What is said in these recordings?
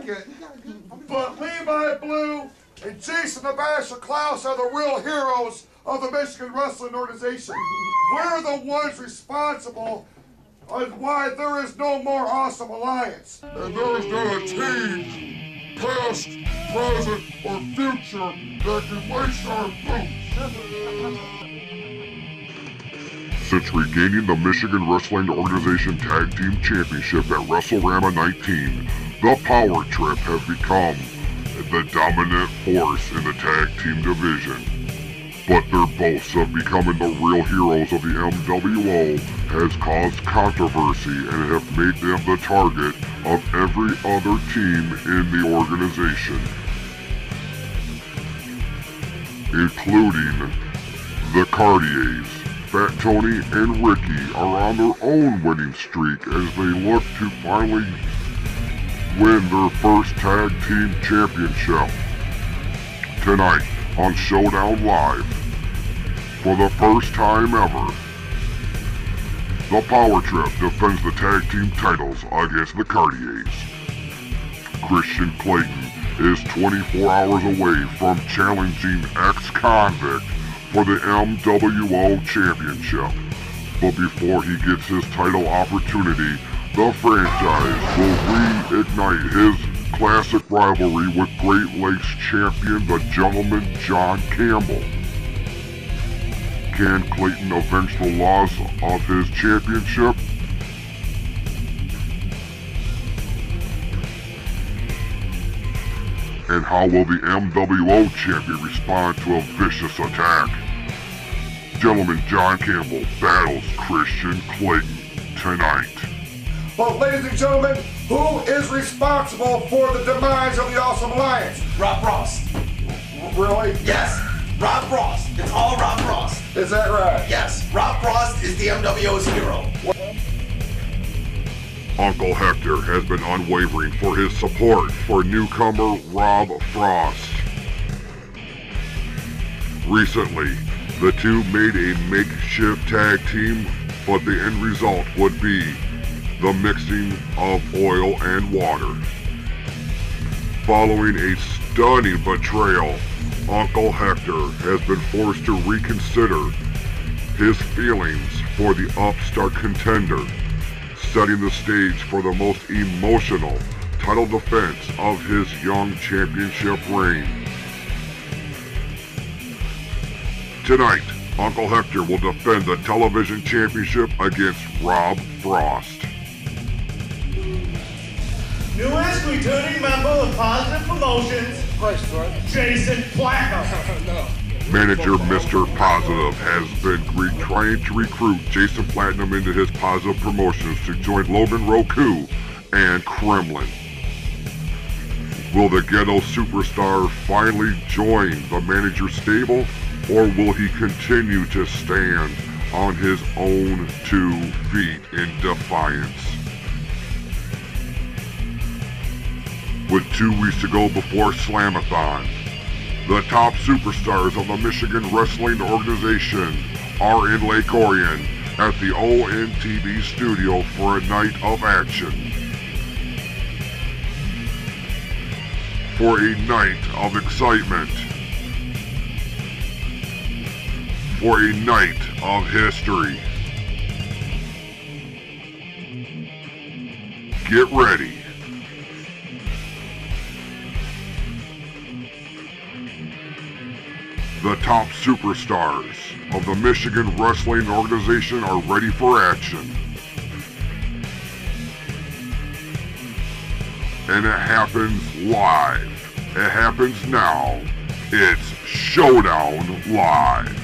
like it. But Levi Blue and Jason the Basher Klaus are the real heroes of the Michigan Wrestling Organization. We're the ones responsible on why there is no more Awesome Alliance. And there is not a team, past, present, or future, that can lace our boots. Since regaining the Michigan Wrestling Organization Tag Team Championship at WrestleRama 19, the Power Trip has become the dominant force in the tag team division. But their boasts of becoming the real heroes of the MWO has caused controversy and have made them the target of every other team in the organization, including the Cardiers. Fat Tony and Ricky are on their own winning streak as they look to finally win their first tag team championship. Tonight on Showdown Live, for the first time ever, the Power Trip defends the tag team titles against the Cardiers. Kristian Klayton is 24 hours away from challenging ex-convict for the MWO Championship. But before he gets his title opportunity, the franchise will reignite his classic rivalry with Great Lakes champion, the Gentleman John Campbell. Can Clayton avenge the loss of his championship? And how will the MWO champion respond to a vicious attack? Gentleman John Campbell battles Kristian Klayton tonight. But ladies and gentlemen, who is responsible for the demise of the Awesome Alliance? Rob Frost. Really? Yes, Rob Frost. It's all Rob Frost. Is that right? Yes, Rob Frost is the MWO's hero. Uncle Hector has been unwavering for his support for newcomer Rob Frost. Recently, the two made a makeshift tag team, but the end result would be the mixing of oil and water. Following a stunning betrayal, Uncle Hector has been forced to reconsider his feelings for the upstart contender, setting the stage for the most emotional title defense of his young championship reign. Tonight, Uncle Hector will defend the television championship against Rob Frost. Newest returning member of Positive Promotions, Jason Platinum. No. Manager Mr. Positive has been trying to recruit Jason Platinum into his Positive Promotions to join Logan, Rouku, and Kremlin. Will the ghetto superstar finally join the manager's stable, or will he continue to stand on his own 2 feet in defiance? With 2 weeks to go before Slamathon, the top superstars of the Michigan Wrestling Organization are in Lake Orion at the ONTV studio for a night of action. For a night of excitement. For a night of history. Get ready. The top superstars of the Michigan Wrestling Organization are ready for action. And it happens live. It happens now. It's Showdown Live.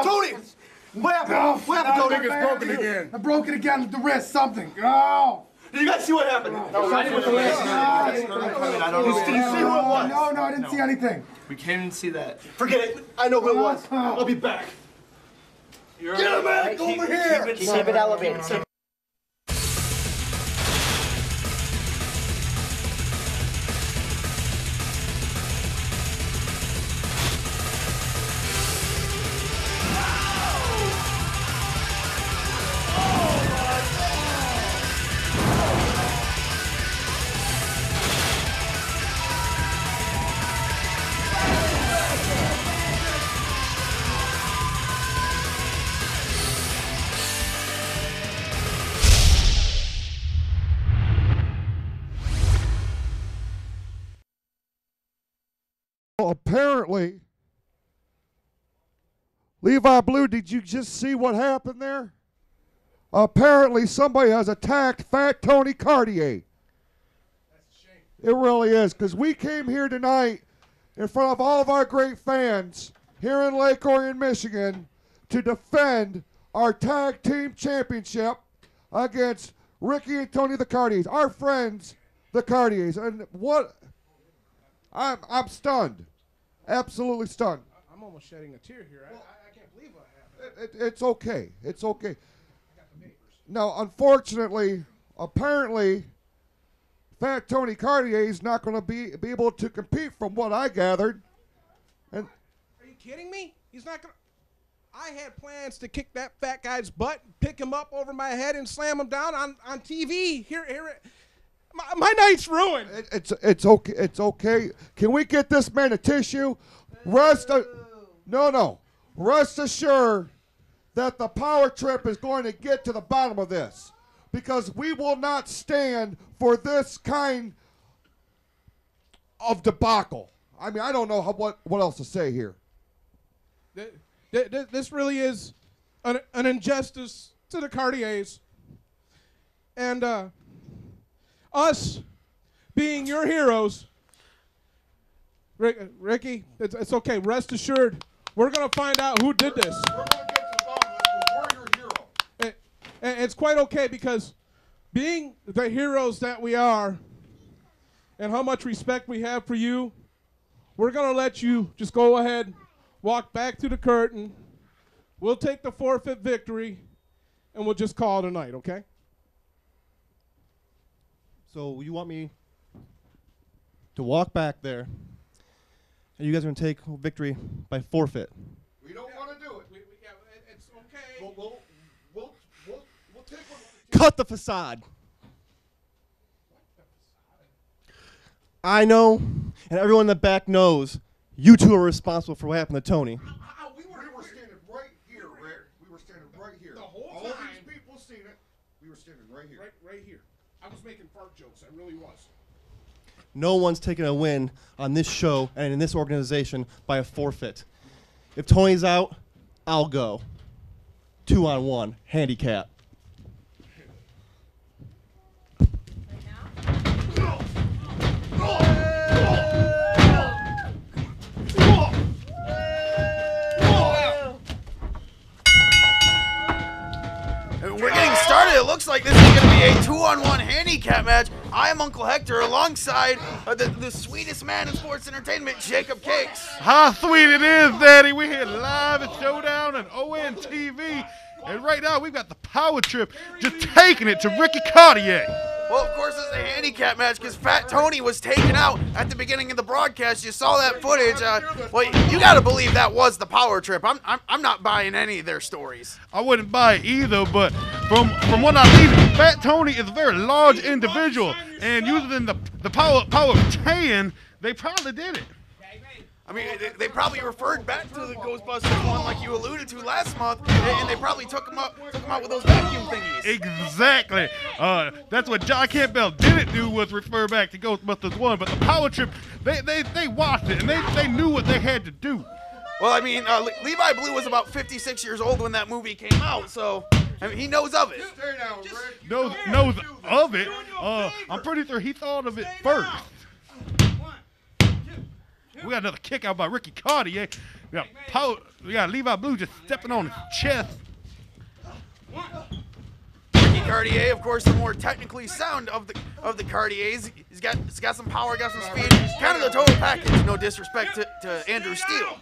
Tony! What happened? What happened, Tony? It's broken again. I broke it again with the wrist, something. Oh! Did you guys see what happened? No, I didn't see who it was. No, I didn't see anything. We can't even see that. Forget it. I know who it was. I'll be back. Get him back over here! Keep it elevated. apparently, Levi Blue, did you just see what happened there? Apparently, somebody has attacked Fat Tony Cardier. That's a shame. It really is, because we came here tonight in front of all of our great fans here in Lake Orion, Michigan, to defend our tag team championship against Ricky and Tony the Cardiers, our friends, the Cardiers. And what? I'm stunned, absolutely stunned. I'm almost shedding a tear here. I can't believe what happened. It's okay. It's okay. Now, unfortunately, apparently, Fat Tony Cardier is not going to be able to compete, from what I gathered. And are you kidding me? He's not going to. I had plans to kick that fat guy's butt, pick him up over my head, and slam him down on TV. My night's ruined. It's okay. It's okay. Can we get this man a tissue? Rest assured that the power trip is going to get to the bottom of this, because we will not stand for this kind of debacle. I mean, I don't know what else to say here. This really is an injustice to the Cartiers. And us being your heroes, Ricky, it's okay. Rest assured, we're going to find out who did this. We're going to get to the bottom of this, because we're your hero. And it's quite okay, because being the heroes that we are and how much respect we have for you, we're going to let you just go ahead, walk back to the curtain. We'll take the forfeit victory, and we'll just call it a night, okay? So you want me to walk back there, and you guys are going to take victory by forfeit? We don't want to do it. It's okay. We'll take one. Cut the facade. I know, and everyone in the back knows, you two are responsible for what happened to Tony. We were standing right here, Rick. We were standing right here. The whole All time. these people seen it. We were standing right here. Right here. I was making fart jokes. I really was. No one's taking a win on this show and in this organization by a forfeit. If Tony's out, I'll go. 2-on-1, handicap. We're getting started. It looks like this is going to be a 2-on-1 handicap match. I am Uncle Hector alongside the sweetest man in sports entertainment, Jacob Cakes. How sweet it is, Daddy. We're here live at Showdown and ONTV. And right now, we've got the power trip just taking it to Ricky Cardier. Well, of course, it's a handicap match because Fat Tony was taken out at the beginning of the broadcast. You saw that footage. Well, you got to believe that was the power trip. I'm not buying any of their stories. I wouldn't buy it either, but from what I read, Fat Tony is a very large individual, and using the power of 10, they probably did it. I mean, they probably referred back to the Ghostbusters one like you alluded to last month, and they probably took them out with those vacuum thingies. Exactly. That's what John Campbell didn't do, was refer back to Ghostbusters 1, but the power trip, they watched it, and they knew what they had to do. Well, I mean, Levi Blue was about 56 years old when that movie came out, so I mean, he knows of it. Stay down, Rick. Knows of it. I'm pretty sure he thought of it first. We got another kick out by Ricky Cardier. We got Levi Blue just stepping on his chest. Ricky Cardier, of course, the more technically sound of the Cartiers. He's got some power, got some speed. Kind of the total package. No disrespect to Andrew Steele.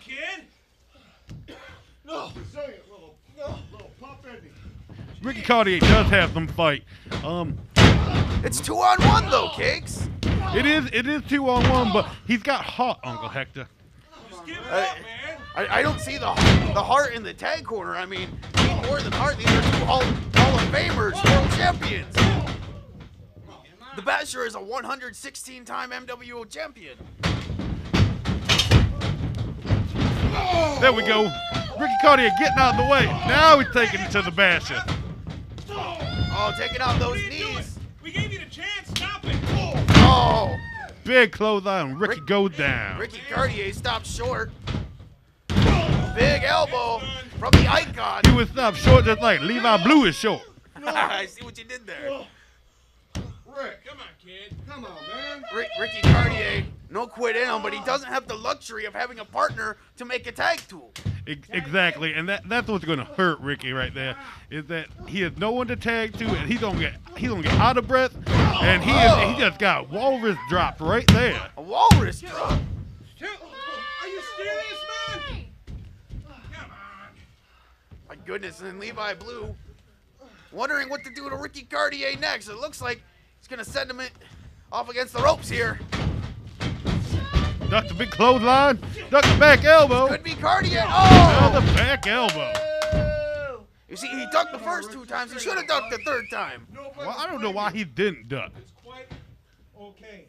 No. Little pop ending. Ricky Cardier does have some fight. It's 2-on-1 though, Cakes. It is 2-on-1, but he's got heart, Uncle Hector. I don't see the heart in the tag corner. I mean, more than heart. These are two Hall of Famers, world champions. The Basher is a 116-time MWO champion. There we go. Ricky Cardier getting out of the way. Now he's taking it to the Basher. Oh, taking out those knees. We gave you the chance. Stop it. Oh, big clothesline. Ricky goes down. Ricky Cardier stops short. Big elbow from the icon. He was stopped short just like Levi Blue is short. I see what you did there. Rick, Come on, kid. come on, man. Ricky Cardier, no quit in him, but he doesn't have the luxury of having a partner to make a tag tool. Exactly, and that's what's gonna hurt Ricky right there. Is that he has no one to tag to, and he's gonna get out of breath, and he just got walrus dropped right there. A walrus drop. Are you serious, man? Come on. My goodness, and Levi Blue wondering what to do to Ricky Cardier next. It looks like he's gonna send him off against the ropes here. Duck the big clothesline, duck the back elbow. Could be Cardier. Now Oh! the back elbow. You see, he ducked the first 2 times. He should have ducked the 3rd time. Well, I don't know why he didn't duck. It's quite okay.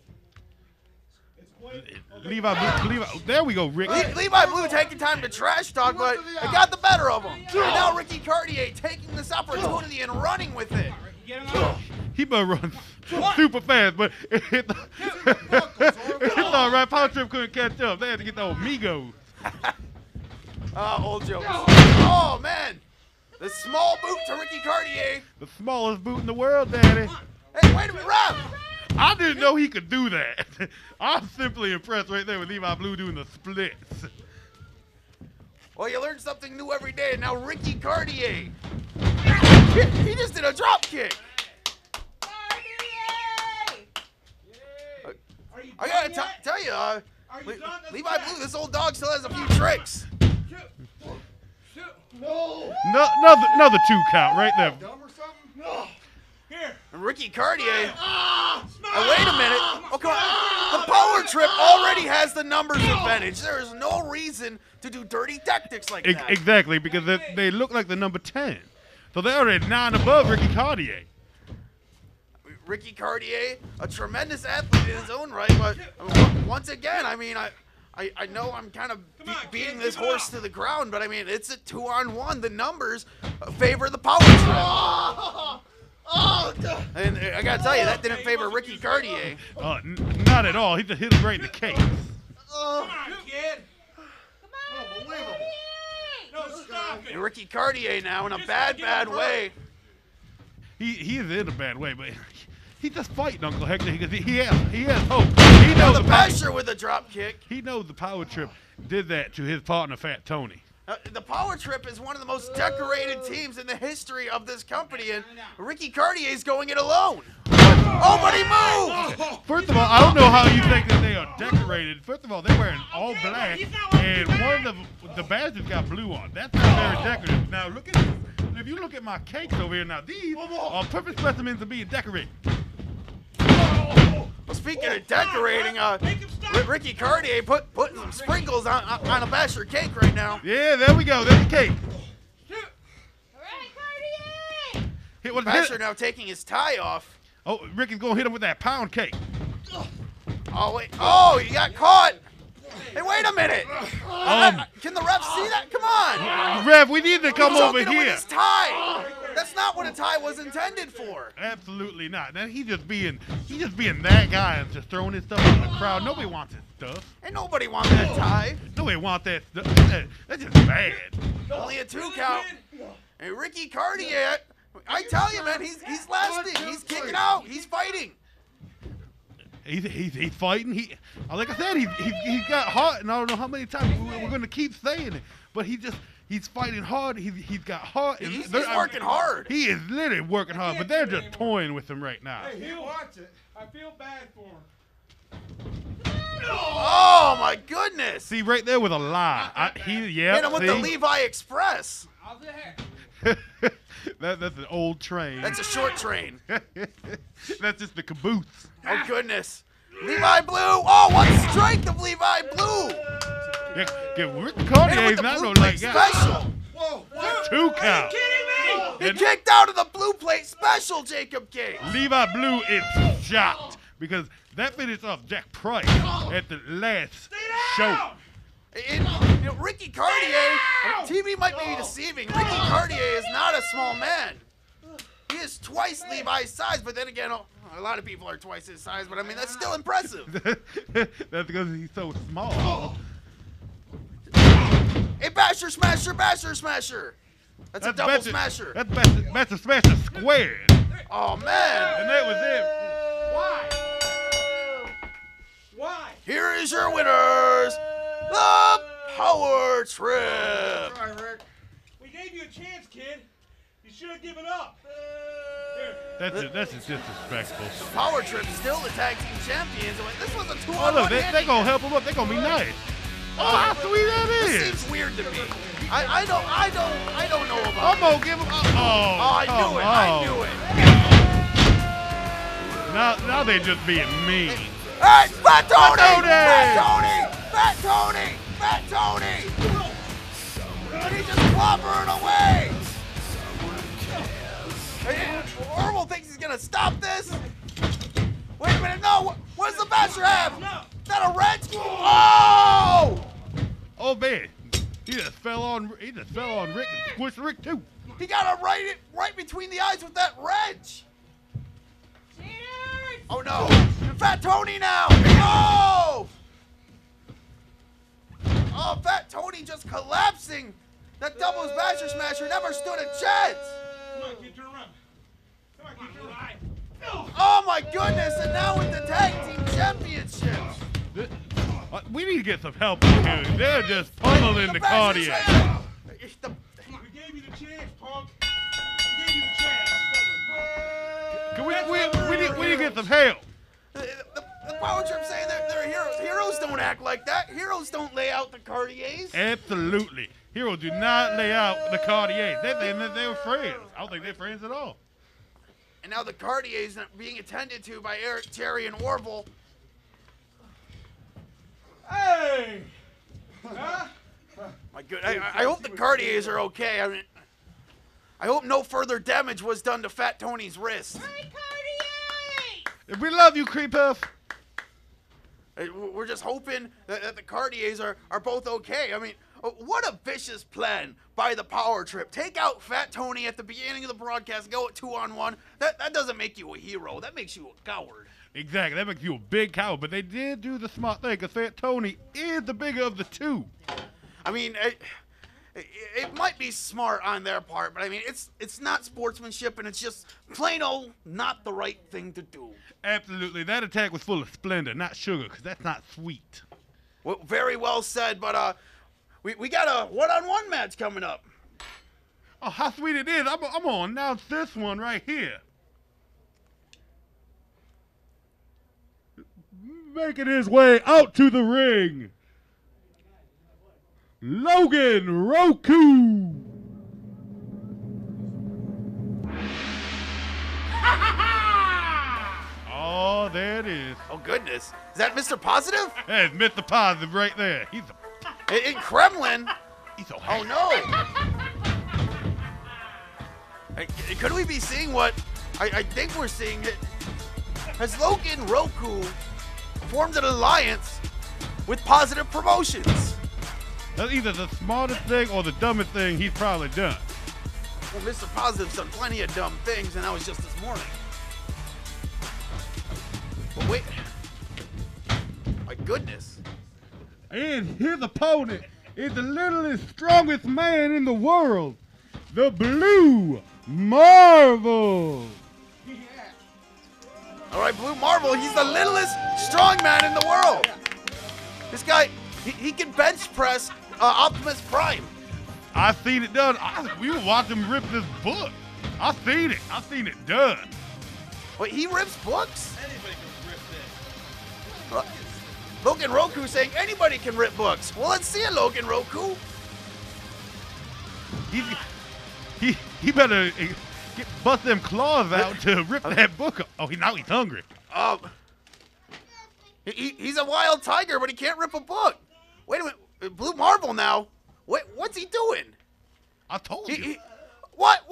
It's quite okay. Levi, there we go, Rick. Levi Blue taking time to trash talk, but it got the better of him. And now Ricky Cardier taking this opportunity and running with it. Get him out. He better run super fast, but it's all right. Power Trip couldn't catch up. They had to get the old Migos. Old jokes. Oh, man. The small boot to Ricky Cardier. The smallest boot in the world, Daddy. Hey, wait a minute, Rob. I didn't know he could do that. I'm simply impressed right there with Levi Blue doing the splits. Well, you learn something new every day, and now Ricky Cardier. He just did a drop kick. I gotta tell you, Levi Blue, this old dog still has a few tricks. No. Another 2 count right there. Dumb or something? Here. And Ricky Cardier. Wait a minute. Oh, come on. The power trip already has the numbers advantage. There is no reason to do dirty tactics like that. Exactly, because they look like the number 10. So they're already 9 above Ricky Cardier. Ricky Cardier, a tremendous athlete in his own right, but once again, I mean, I know I'm kind of beating this horse to the ground, but I mean, it's a 2-on-1. The numbers favor the power trip. And I gotta tell you, that didn't favor Ricky Cardier. Not at all. He just hit him right in the case. Come on, kid. Unbelievable. No, stop it. And Ricky Cardier now in a bad way. He is in a bad way, but he's just fighting Uncle Hector because he has hope. He knows The pressure with a drop kick. He knows the power trip did that to his partner, Fat Tony. The Power Trip is one of the most decorated teams in the history of this company, and Ricky Cartier is going it alone. Oh, but he moved! First of all, I don't know how you think that they are decorated. First of all, they're wearing all black, and one of the badges got blue on. That's not very decorative. Now, look at if you look at my cakes over here, now these are perfect specimens of being decorated. Well, speaking of decorating, Ricky Cartier putting some sprinkles on a basher cake right now. Yeah, there we go. There's the cake. Basher now taking his tie off. Oh, Ricky's going to hit him with that pound cake. Oh, wait. Oh, he got caught. Hey, wait a minute. Can the ref see that? Come on. Ref, we need to come over Choking him with here. his tie. That's not what a tie was intended for. Absolutely not. Now he's just being that guy and just throwing his stuff in the crowd. Nobody wants his stuff. And nobody wants that tie. Nobody wants that stuff. That's just bad. Only a 2 count. And Ricky Cartier, I tell you, man, he's lasting. He's kicking out. He's fighting. He's fighting. Like I said, he's got heart, and I don't know how many times we're going to keep saying it, but he's fighting hard. He's got heart. And He's working hard. He is literally working hard, but they're just toying with him right now. Hey, he wants it. I feel bad for him. Oh my goodness! See right there with a lie. Hit him with the Levi Express. That's an old train. That's a short train. That's just the caboose. Oh goodness! Levi Blue. Oh, what strength of Levi Blue! Rick Hit him Cartier with is the not no blue light plate guy. special. Whoa, what? 2 count. He kicked out of the blue plate special, Jacob King. Levi Blue is shocked because that finished off Jack Price at the last show. Ricky Cartier, TV might be deceiving. Ricky Cartier is not a small man. He is twice Levi's size, but then again, A lot of people are twice his size, but I mean, that's still impressive. That's because he's so small. Hey, Basher Smasher, Basher Smasher. That's a double smasher. That's Basher Smasher squared. Oh, man. And that was it. Why? Here is your winners, the Power Trip. We gave you a chance, kid. You should have given up. That's just disrespectful. Power Trip still the tag team champions. This was a 2-on-1 Oh, look, they're going to help him up. They're going to be nice. Oh, how sweet that This is. seems weird to me. I don't know about I'm going to give him. I knew it. Now they're just being mean. Hey, Fat Tony! Fat Tony! Fat Tony! And he's just clobbering away! Orville thinks he's gonna stop this? Wait a minute, no! What does the Basher have? Is that a wrench? Oh! Oh, man. He just fell on Rick and squished Rick, too. He got him right between the eyes with that wrench! Oh no! Fat Tony now! Oh! Oh, Fat Tony just collapsing! That doubles Basher Smasher never stood a chance! Come on, kid, turn around. Come on, kid, turn around. Oh my goodness! And now with the tag team championships! We need to get some help here. They're just pummeling the Cardier. We gave you the chance, punk. We gave you the chance. We need to get some help. The Power Trip saying they're heroes. Heroes don't act like that. Heroes don't lay out the Cardiers. Absolutely. Heroes do not lay out the Cardiers. They were friends. I don't think they're friends at all. And now the Cardiers are being attended to by Eric, Terry, and Orville. Hey! Huh? My good. I hope the Cardiers are okay. I mean, I hope no further damage was done to Fat Tony's wrist. We love you, Creep Puff. We're just hoping that the Cardiers are both okay. I mean, what a vicious plan by the Power Trip. Take out Fat Tony at the beginning of the broadcast, go at 2-on-1. That doesn't make you a hero. That makes you a coward. Exactly. That makes you a big coward. But they did do the smart thing because Fat Tony is the bigger of the two. I mean, it might be smart on their part, but I mean, it's not sportsmanship, and it's just plain old not the right thing to do. Absolutely. That attack was full of splendor, not sugar, because that's not sweet. Well, very well said, but we got a one-on-one match coming up. Oh, how sweet it is. I'm going to announce this one right here. Making his way out to the ring, Logan Rouku. Oh, there it is. Oh, goodness. Is that Mr. Positive? That's Mr. Positive right there. He's In Kremlin? so Oh, happy. no. Could we be seeing what I think we're seeing? Has Logan Rouku formed an alliance with Positive Promotions? That's either the smartest thing or the dumbest thing he's probably done. Well, Mr. Positive's done plenty of dumb things, and that was just this morning. But wait. My goodness. And his opponent is the littlest, strongest man in the world, the Blue Marvel. All right, Blue Marvel, he's the littlest strong man in the world. This guy, he can bench press Optimus Prime. I seen it done. We were watching him rip this book. I seen it done. Wait, he rips books? Anybody can rip this. Logan Rouku saying anybody can rip books. Well, let's see it, Logan Rouku. He better bust them claws out to rip that book up. Oh, now he's hungry. He's a wild tiger, but he can't rip a book. Wait a minute, Blue Marvel now. What's he doing? I told you. What?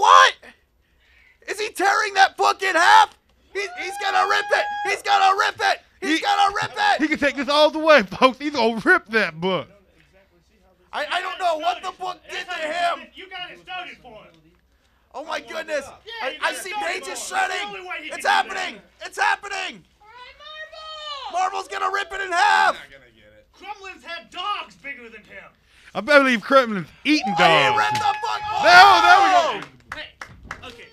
Is he tearing that book in half? He's gonna rip it. He's gonna rip it. He's gonna rip it. He can take this all the way, folks. He's gonna rip that book. I don't know what the book did to him. You got it started for him. Oh my goodness! I see Paige is shredding! It's happening! It's happening! Marvel's gonna rip it in half! Kremlin's had dogs bigger than him. I believe Kremlin's eating dogs. He ripped the fuck! There we go. Hey, okay,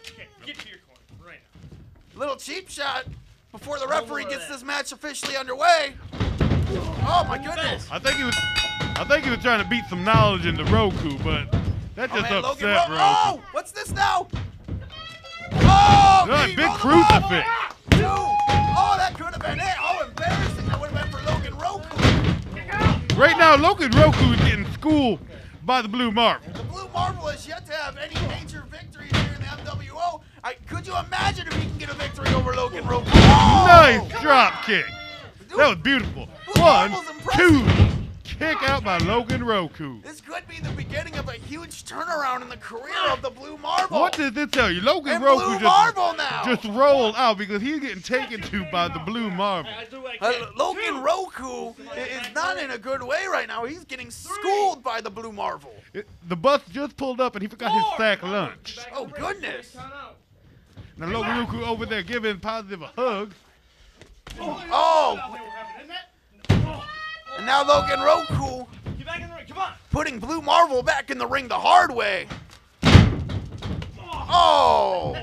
get to your corner right now. Little cheap shot before the referee gets this match officially underway. Oh my goodness! I think he was trying to beat some knowledge into Rouku, but that just upset Rouku. Oh, what's this now? Oh, Big crucifix. Oh, that could have been it. Oh, embarrassing. That would have been for Logan Rouku. Right now, Logan Rouku is getting schooled by the Blue Marvel. The Blue Marvel has yet to have any major victories here in the MWO. Could you imagine if he can get a victory over Logan Rouku? Oh! Nice drop kick. That was beautiful. Blue 1, Marvel's impressive. 2. Kick out by Logan Rouku. This could be the beginning of a huge turnaround in the career of the Blue Marvel. What did this tell you? Logan And Rouku Blue Marvel now. just rolled out because he's getting taken to by the Blue Marvel. Logan Rouku is not in a good way right now. He's getting schooled by the Blue Marvel. The bus just pulled up and he forgot his sack lunch. Oh, goodness. Now Logan Rouku over there giving Positive a hug. Oh. And now Logan Rouku Get back in the ring, come on. putting Blue Marvel back in the ring the hard way. Oh.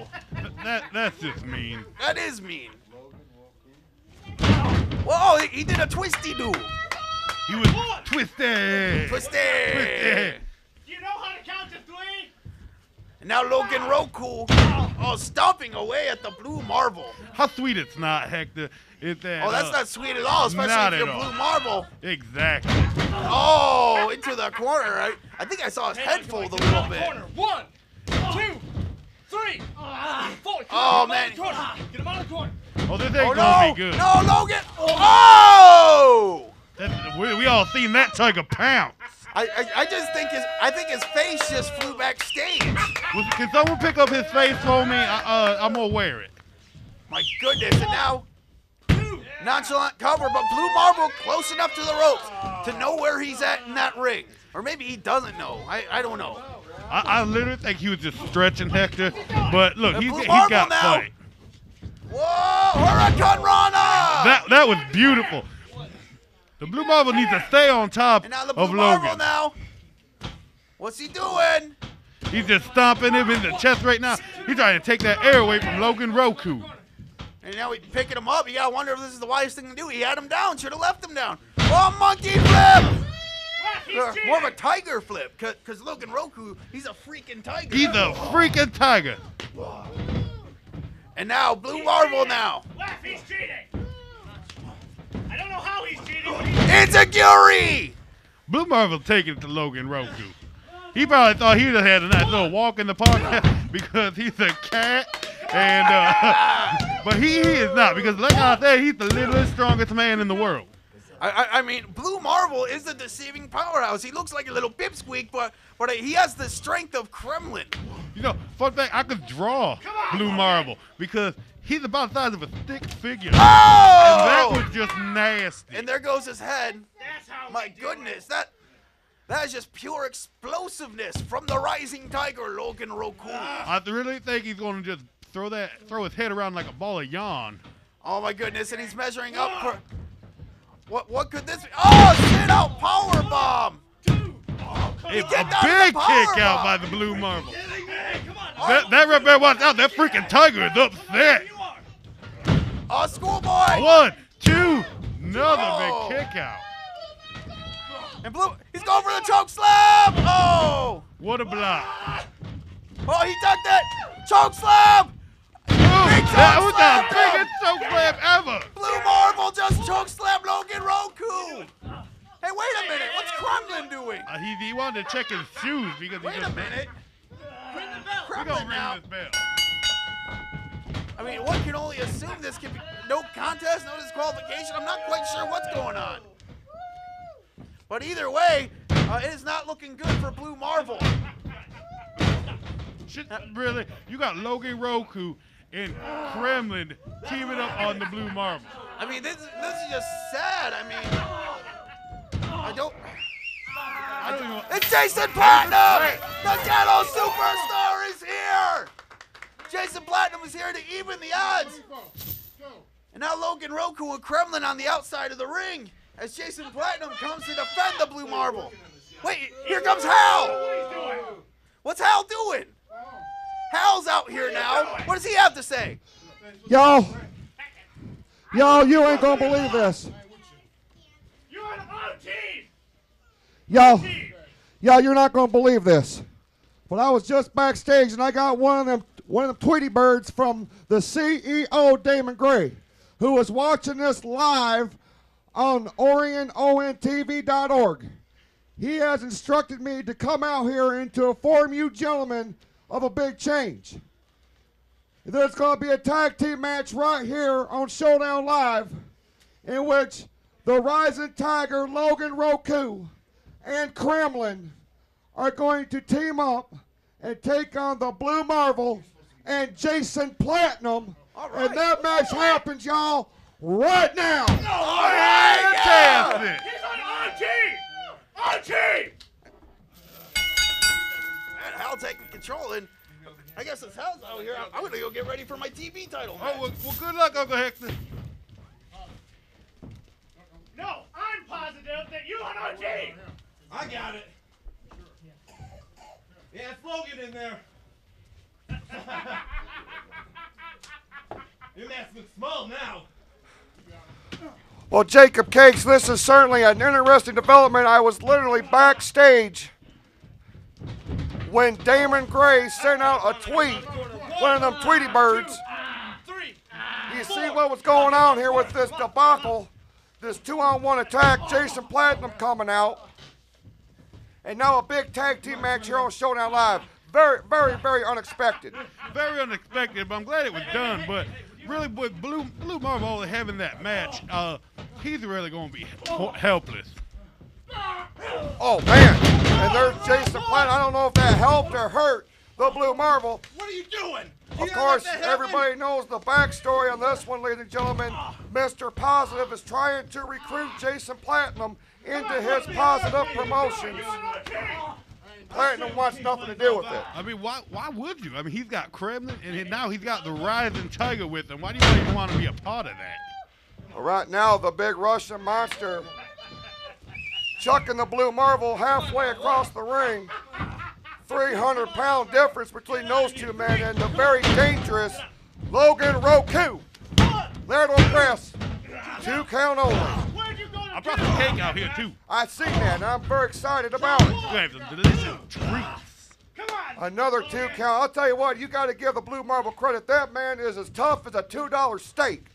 That's just mean. That is mean. Whoa, he did a twisty-do. He was twisted. Twisty. Do you know how to count to 3? And now Logan Rouku, stomping away at the Blue Marvel. How sweet it's not, Hector. That's not sweet at all, especially not if you're at all. Blue Marvel. Exactly. Oh, into the corner. I think I saw his head fold a little bit. 1, 2, 3, 4. Oh, man. Get him out of the corner. Oh, this ain't Oh, gonna no. be good. No, Logan. Oh! We all seen that tiger pounce. I just think his face just flew backstage. Can someone pick up his face for me? I'm gonna wear it. My goodness, and now nonchalant cover, but Blue Marvel close enough to the ropes to know where he's at in that ring. Or maybe he doesn't know. I don't know. I literally think he was just stretching Hector, but look, And he Blue got Marvel now. fight. Whoa, Hurricane Rana! That was beautiful. The Blue Marvel needs to stay on top And now the of Blue Marvel Logan. now. What's he doing? He's just stomping him in the chest right now. He's trying to take that air away from Logan Rouku. And now he's picking him up. You gotta wonder if this is the wisest thing to do. He had him down. Should have left him down. Oh, monkey flip! More of a tiger flip, because Logan Rouku, he's a freaking tiger. He's a freaking tiger. And now Blue Marvel now. Left, he's cheating. I don't know how he's cheating. It's a Guri! Blue Marvel taking it to Logan Rouku. He probably thought he'd have had a nice little walk in the park because he's a cat. And but he is not, because like I said, he's the littlest, strongest man in the world. I mean, Blue Marvel is a deceiving powerhouse. He looks like a little pipsqueak, but he has the strength of Kremlin. You know, fun fact, I could draw Blue Marvel because he's about the size of a stick figure. Oh! And that was just nasty. And there goes his head. That's how My goodness, that is just pure explosiveness from the rising tiger, Logan Rouku. I really think he's going to just throw his head around like a ball of yarn. Oh my goodness, and he's measuring up for what could this be? Oh, sit out power bomb! It's get a down big to the power kick out bomb. by the Blue Marvel. Come on. That right there, watch out! That freaking tiger is upset. Oh, schoolboy! 1, 2, another big kick out. And Blue, he's going for the choke slam! Oh! What a block! Oh, he ducked it! Choke slam! That was slam, the biggest choke slam ever. Blue Marvel just choke slam Logan Rouku! Hey, wait a minute, what's Kremlin doing? He wanted to check his shoes because Wait a minute. We're Kremlin gonna now. ring this bell. I mean, one can only assume this could be no contest, no disqualification. I'm not quite sure what's going on. But either way, it is not looking good for Blue Marvel. Shit, really? You got Logan Rouku and Kremlin teaming up on the Blue Marvel. I mean, this is just sad. I mean, I don't. It's Jason Platinum, the Ghetto Superstar, is is here! Jason Platinum is here to even the odds. And now Logan, Rouku, and Kremlin on the outside of the ring as Jason Platinum comes to defend the blue marble. Wait, here comes Hal! What's Hal doing? Hal's out here now. What does he have to say? Yo, you ain't gonna believe this. You're on our team. Yo, you're not gonna believe this. But I was just backstage and I got one of them Tweety birds from the CEO, Damon Gray, who was watching this live on ONTV.org. He has instructed me to come out here and to inform you gentlemen of a big change. There's going to be a tag team match right here on Showdown Live in which the Rising Tiger, Logan, Rouku, and Kremlin are going to team up and take on the Blue Marvel and Jason Platinum. Right. And that match happens, y'all, right now. Fantastic. He's on our team. Our team. Man, Hal taking control, and I guess since Hal's out here, I'm going to go get ready for my TV title match. Oh, well, good luck, Uncle Hector. No, I'm positive that you're on our team. I got it. Yeah, it's Logan in there. Your mask looks small now. Well, Jacob Cakes, this is certainly an interesting development. I was literally backstage when Damon Gray sent out a tweet, one of them Tweety birds. You see what was going on here with this debacle, this 2-on-1 attack, Jason Platinum coming out, and now a big tag team match here on Showdown Live. Very, very, very unexpected. Very unexpected, but I'm glad it was done. But really, with Blue Marvel having that match, he's really going to be helpless. Oh, man. And there's Jason Platinum. I don't know if that helped or hurt the Blue Marvel. What are you doing? Of course, everybody knows the backstory on this one, ladies and gentlemen. Mr. Positive is trying to recruit Jason Platinum into his positive promotions. Platinum wants nothing to do with it. I mean, why would you? I mean, he's got Kremlin, and now he's got the Rising Tiger with him. Why do you even want to be a part of that? Well, right now, the big Russian monster chucking the Blue Marvel halfway across the ring. 300-pound difference between those two men, and the very dangerous Logan Rouku. There to impress. 2 count only. I brought some cake out here, too. I see that, and I'm very excited about it. We have some delicious treats. Come on. Another 2 count. I'll tell you what, you got to give the Blue Marvel credit. That man is as tough as a $2 steak.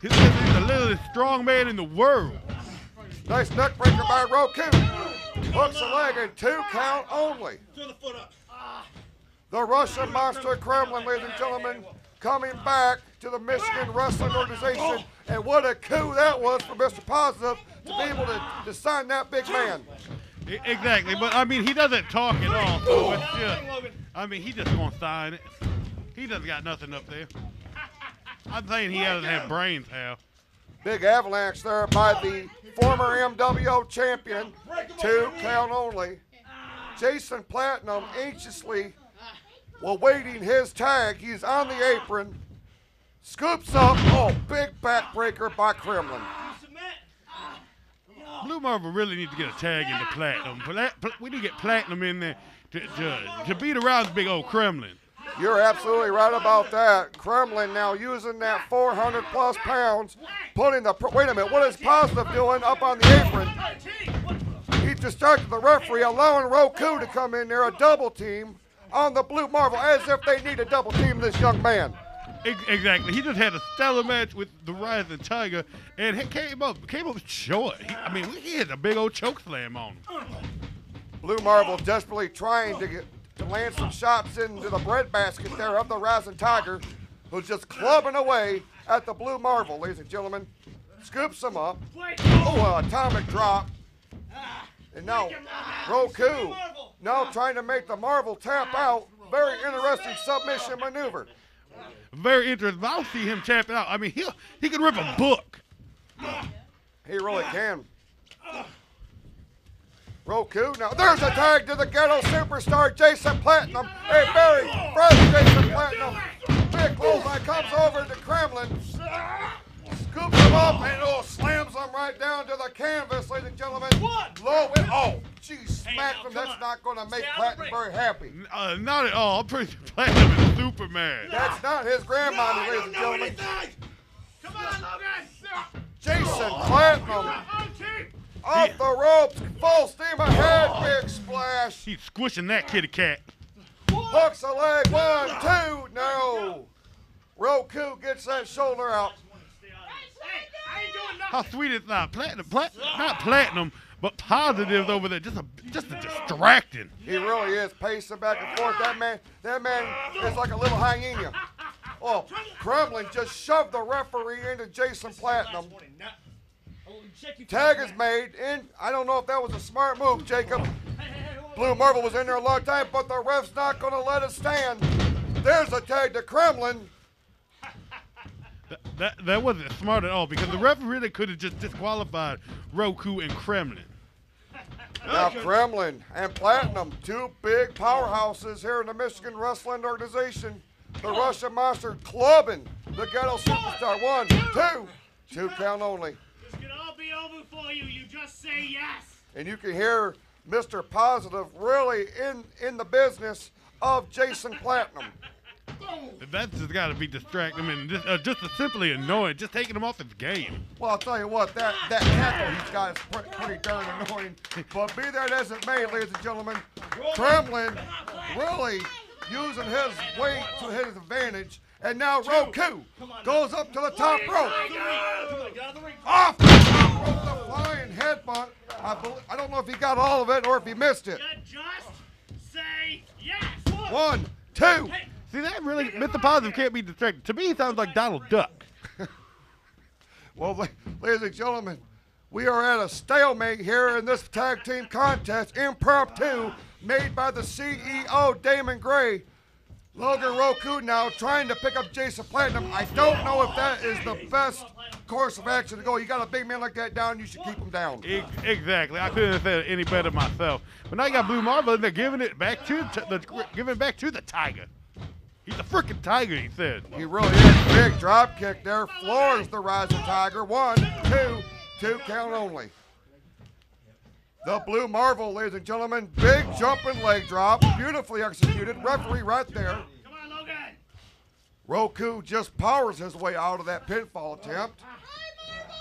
He's the littlest strong man in the world. Nice neck breaker by Rouku. Hooks a leg and 2 count only. Throw the foot up. The Russian monster Kremlin, ladies and gentlemen, coming back to the Michigan Wrestling Organization. And what a coup that was for Mr. Positive to be able to sign that big man. Exactly, but I mean, he doesn't talk at all. So it's just, I mean, he just gonna sign it. He doesn't got nothing up there. I'm saying he doesn't have brains, Hal. Big avalanche there by the former MWO champion. 2 count only. Jason Platinum anxiously awaiting his tag. He's on the apron. Scoops up. Oh, big backbreaker by Kremlin. Blue Marvel really needs to get a tag into Platinum. We need to get Platinum in there to beat around the big old Kremlin. You're absolutely right about that. Kremlin now using that 400-plus pounds, putting the, wait a minute, what is Positive doing up on the apron? He distracted the referee, allowing Rouku to come in there, a double team on the Blue Marvel, as if they need a double team this young man. Exactly. He just had a stellar match with the Rising Tiger, and he came up short. I mean, he had a big old choke slam on him. Blue Marvel desperately trying to land some shots into the breadbasket there of the Rising Tiger, who's just clubbing away at the Blue Marvel, ladies and gentlemen. Scoops him up. Oh, an atomic drop. And now Rouku now trying to make the Marvel tap out. Very interesting submission maneuver. Very interesting. I'll see him tapping out. I mean, he could rip a book. He really can. Rouku, now there's a tag to the ghetto superstar, Jason Platinum. A very fresh Jason Platinum. Big clothesline comes over to Kremlin. Scoops him up and slams him right down to the canvas, ladies and gentlemen. Low and geez, smacked him. That's not going to make Platinum very happy. Not at all. I'm pretty sure Platinum is Superman. That's not his grandmommy, ladies and gentlemen. Come on, Logan! Jason Platinum off the ropes, full steam ahead, big splash. He's squishing that kitty cat. Hooks a leg, 1, 2, no. Rouku gets that shoulder out. How sweet is that? Not Platinum, but Positive's over there. Just a distracting. He really is pacing back and forth. That man is like a little hyena. Oh, Kremlin just shoved the referee into Jason Platinum. Tag is made, and I don't know if that was a smart move, Jacob. Blue Marvel was in there a long time, but the ref's not going to let it stand. There's a tag to Kremlin. That wasn't smart at all, because the referee really could have just disqualified Rouku and Kremlin. Now Kremlin and Platinum, two big powerhouses here in the Michigan Wrestling Organization. The Russian Monster clubbing the ghetto superstar. 1, 2 count only. This could all be over for you. You just say yes. And you can hear Mr. Positive really in the business of Jason Platinum. That's just got to be distracting and just simply annoying, just taking him off his game. Well, I'll tell you what, that cackle he's got is pretty darn annoying. But be that as it may, ladies and gentlemen, Kremlin really using his weight to his advantage. And now Rouku goes up to the top rope. Off the top rope, the flying headbutt. I don't know if he got all of it or if he missed it. Just say yes. 1, 2. See, that really, Mr. Positive can't be distracted. To me, he sounds like Donald Duck. Well, ladies and gentlemen, we are at a stalemate here in this tag team contest, Impromptu, made by the CEO, Damon Gray. Logan Rouku now trying to pick up Jason Platinum. I don't know if that is the best course of action to go. You got a big man like that down, you should keep him down. Exactly. I couldn't have said it any better myself. But now you got Blue Marvel, and they're giving it back to the Tiger. He's a freaking tiger, he said. He really is. Big drop kick there. Floors the rising Tiger. 1, 2 count only. The Blue Marvel, ladies and gentlemen. Big jumping leg drop. Beautifully executed. Referee right there. Come on, Logan. Rouku just powers his way out of that pinfall attempt.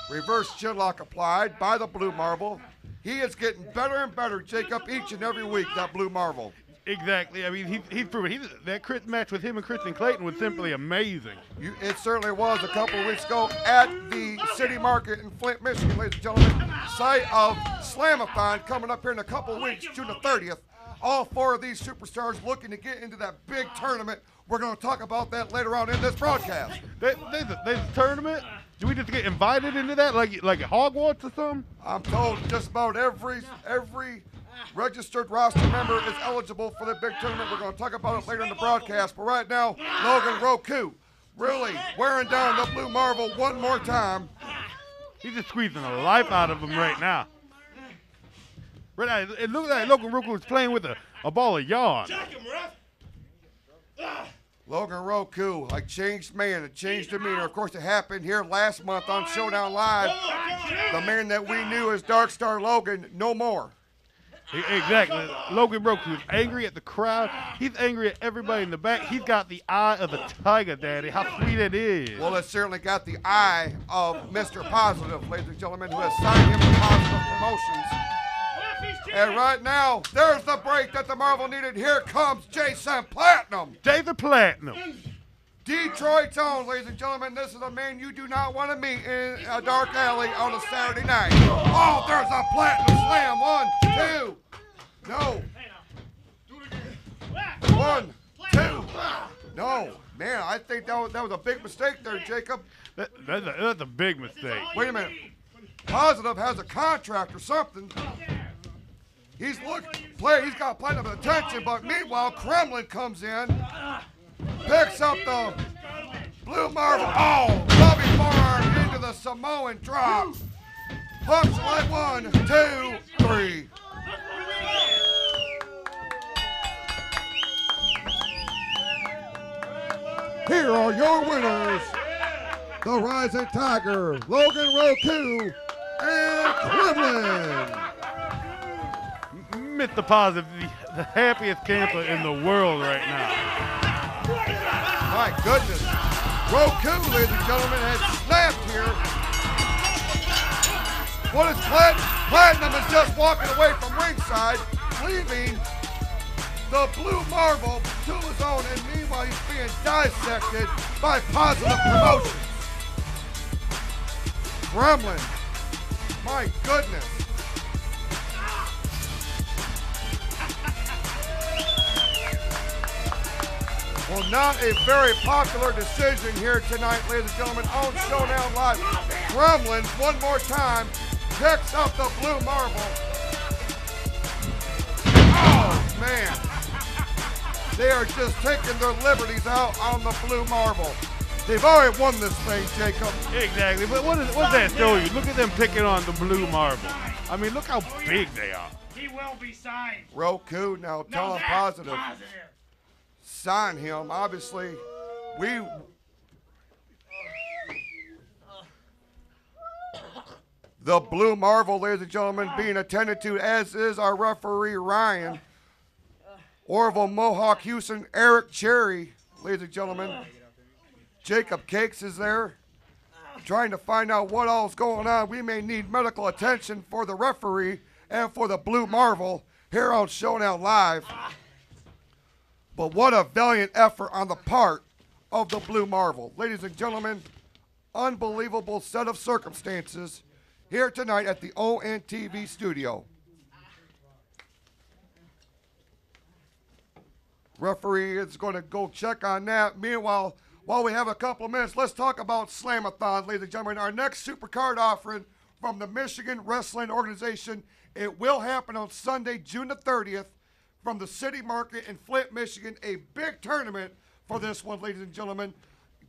Reverse chinlock applied by the Blue Marvel. He is getting better and better, Jacob, each and every week, that Blue Marvel. Exactly. I mean, he's proven that match with him and Kristian Clayton was simply amazing. It certainly was a couple of weeks ago at the City Market in Flint, Michigan, ladies and gentlemen. Site of Slamathon coming up here in a couple of weeks, June the 30th. All 4 of these superstars looking to get into that big tournament. We're going to talk about that later on in this broadcast. There's a tournament? Do we just get invited into that like at Hogwarts or something? I'm told just about every registered roster member is eligible for the big tournament. We're going to talk about it later in the broadcast. But right now, Logan Rouku really wearing down the Blue Marvel one more time. He's just squeezing the life out of him right now. Right now, it looks like Logan Rouku is playing with a ball of yarn. Logan Rouku, a changed man, a changed demeanor. Of course, it happened here last month on Showdown Live. The man that we knew as Dark Star Logan, no more. Exactly. Logan Rouku is angry at the crowd. He's angry at everybody in the back. He's got the eye of the tiger, Daddy. How sweet it is. Well, it's certainly got the eye of Mr. Positive, ladies and gentlemen, who has signed him to Positive Promotions. And right now, there's the break that the Marvel needed. Here comes Jason Platinum. Jason Platinum. Detroit's own, ladies and gentlemen. This is a man you do not want to meet in a dark alley on a Saturday night. Oh, there's a Platinum slam. 1, 2. No. 1, 2. No. Man, I think that was a big mistake there, Jacob. That's a big mistake. Wait a minute. Positive has a contract or something. He's got Platinum attention, but meanwhile, Kremlin comes in, picks up the Blue Marvel. Oh, loving forearm into the Samoan drop. Hooks like 1, 2, 3. Here are your winners, the Rising Tiger, Logan, Rouku, and Kremlin. Mr. Positive, the happiest camper in the world right now. My goodness. Rouku, ladies and gentlemen, has snapped here. What is Clayton? Platinum is just walking away from ringside, leaving the Blue Marvel to his own, and meanwhile he's being dissected by Positive Promotions. Gremlin, my goodness. Well, not a very popular decision here tonight, ladies and gentlemen, on Showdown Live. Gremlin, one more time, picks up the Blue Marvel. Oh, man. They are just taking their liberties out on the Blue Marvel. They've already won this thing, Jacob. Exactly, but what does that show you? Look at them picking on the Blue Marvel. I mean, look how big they are. He will be signed. Rouku now telling Positive. Sign him. Obviously, the Blue Marvel, ladies and gentlemen, being attended to, as is our referee Ryan, Orville Mohawk Houston, Eric Cherry, ladies and gentlemen. Jacob Cakes is there, trying to find out what all's going on. We may need medical attention for the referee and for the Blue Marvel here on Showdown Live. But what a valiant effort on the part of the Blue Marvel. Ladies and gentlemen, unbelievable set of circumstances here tonight at the ONTV studio. Referee is going to go check on that. Meanwhile, while we have a couple of minutes, let's talk about Slamathon, ladies and gentlemen. Our next Supercard offering from the Michigan Wrestling Organization. It will happen on Sunday, June the 30th. From the City Market in Flint, Michigan, a big tournament for this one, ladies and gentlemen.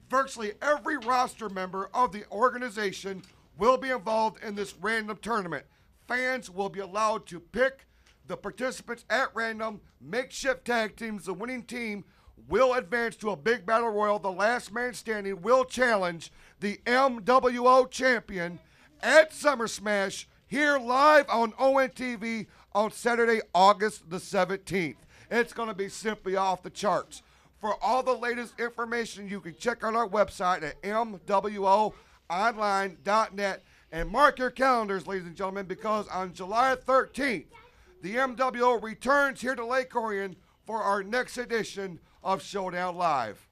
Virtually every roster member of the organization will be involved in this random tournament. Fans will be allowed to pick the participants at random, makeshift tag teams. The winning team will advance to a big battle royal. The last man standing will challenge the MWO champion at Summer Smash here live on ONTV on Saturday, August the 17th. It's going to be simply off the charts. For all the latest information, you can check out our website at MWOonline.net. And mark your calendars, ladies and gentlemen, because on July 13th, the MWO returns here to Lake Orion for our next edition of Showdown Live.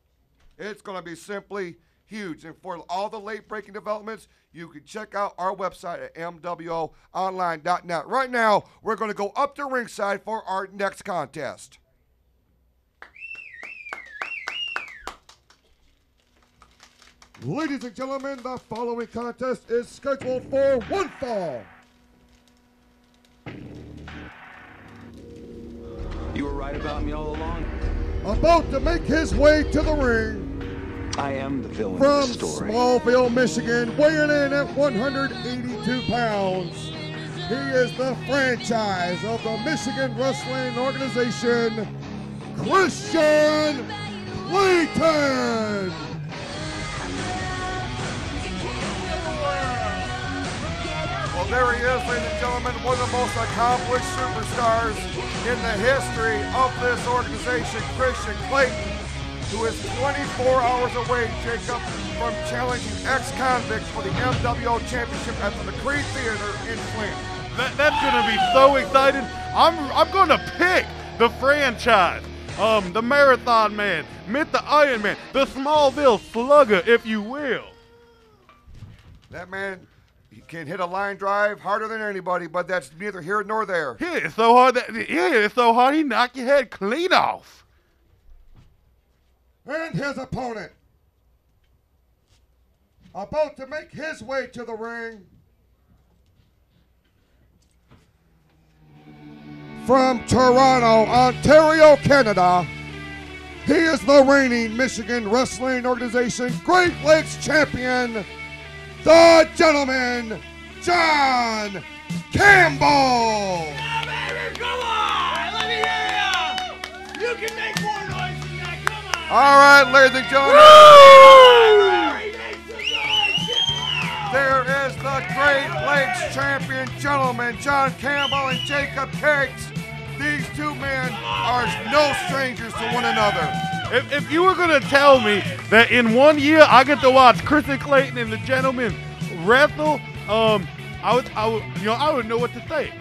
It's going to be simply huge. And for all the late-breaking developments, you can check out our website at MWOonline.net. Right now, we're going to go up to ringside for our next contest. Ladies and gentlemen, the following contest is scheduled for one fall. You were right about me all along. About to make his way to the ring, I am the villain from of the story. Smallville, Michigan, weighing in at 182 pounds. He is the franchise of the Michigan Wrestling Organization, Kristian Klayton. Well, there he is, ladies and gentlemen, one of the most accomplished superstars in the history of this organization, Kristian Klayton, who is 24 hours away, Jacob, from challenging ex-convicts for the MWO Championship at the McCree Theater in Flint. That's going to be so exciting. I'm going to pick the franchise, the Marathon Man, the Iron Man, the Smallville Slugger, if you will. That man, he can hit a line drive harder than anybody, but that's neither here nor there. He is so hard he knocked your head clean off. And his opponent, about to make his way to the ring, from Toronto, Ontario, Canada, he is the reigning Michigan Wrestling Organization Great Lakes Champion, the gentleman, John Campbell. Yeah, baby, come on! Let me hear ya! You can make more noise than that, come on! All right, ladies and gentlemen. There is the Great Lakes champion gentlemen, John Campbell and Jacob Cakes. These two men are no strangers to one another. If you were going to tell me that in 1 year I get to watch Kristian, Clayton, and the gentlemen wrestle, I would know what to say.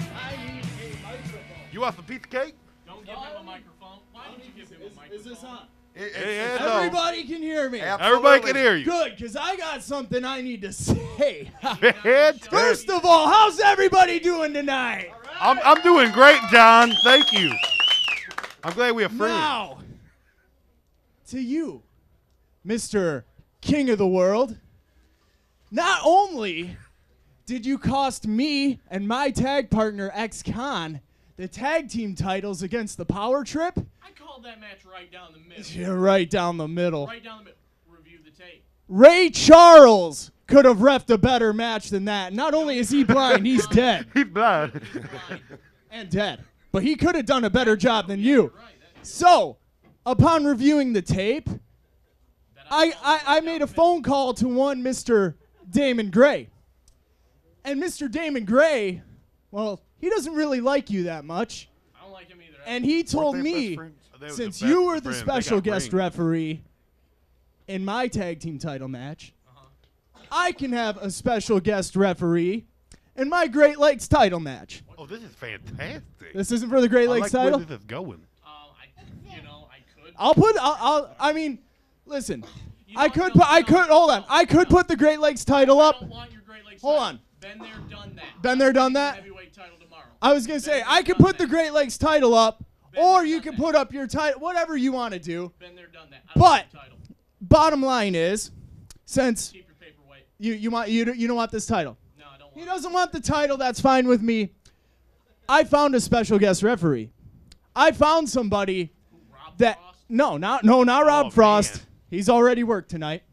You want some piece of cake? Don't give him a microphone. Why don't you give him a microphone? Is this on? Everybody can hear me. Everybody can hear you. Good, because I got something I need to say. Fantastic. First of all, how's everybody doing tonight? I'm doing great, John. Thank you. I'm glad we are friends. Now, to you, Mr. King of the World, not only did you cost me and my tag partner, X-Con, the tag team titles against the Power Trip. I called that match right down the middle. Yeah, right down the middle. Right down the middle. Review the tape. Ray Charles could have reffed a better match than that. Not only is he blind, he's dead. He's blind. And dead. But he could have done a better job than you. So, upon reviewing the tape, I made a phone call to one Mr. Damon Gray. And Mr. Damon Gray, well, he doesn't really like you that much. I don't like him either. And he told me, since you were the special guest referee in my tag team title match, I can have a special guest referee in my Great Lakes title match. Oh, this is fantastic. This isn't for the Great Lakes title? Where this is going. I could. I mean, listen. I could put the Great Lakes title up. I don't want your Great Lakes Hold title. on. Been there, done that. Been there, done that? Heavyweight title tomorrow. I was going to say, I could put the Great Lakes title up, or you can put up your title, whatever you want to do. Been there, done that. But bottom line is, since Keep your paperweight. you don't want this title. No, I don't want He doesn't want the title, that's fine with me. I found a special guest referee. I found somebody that not Rob Frost. Man. He's already worked tonight.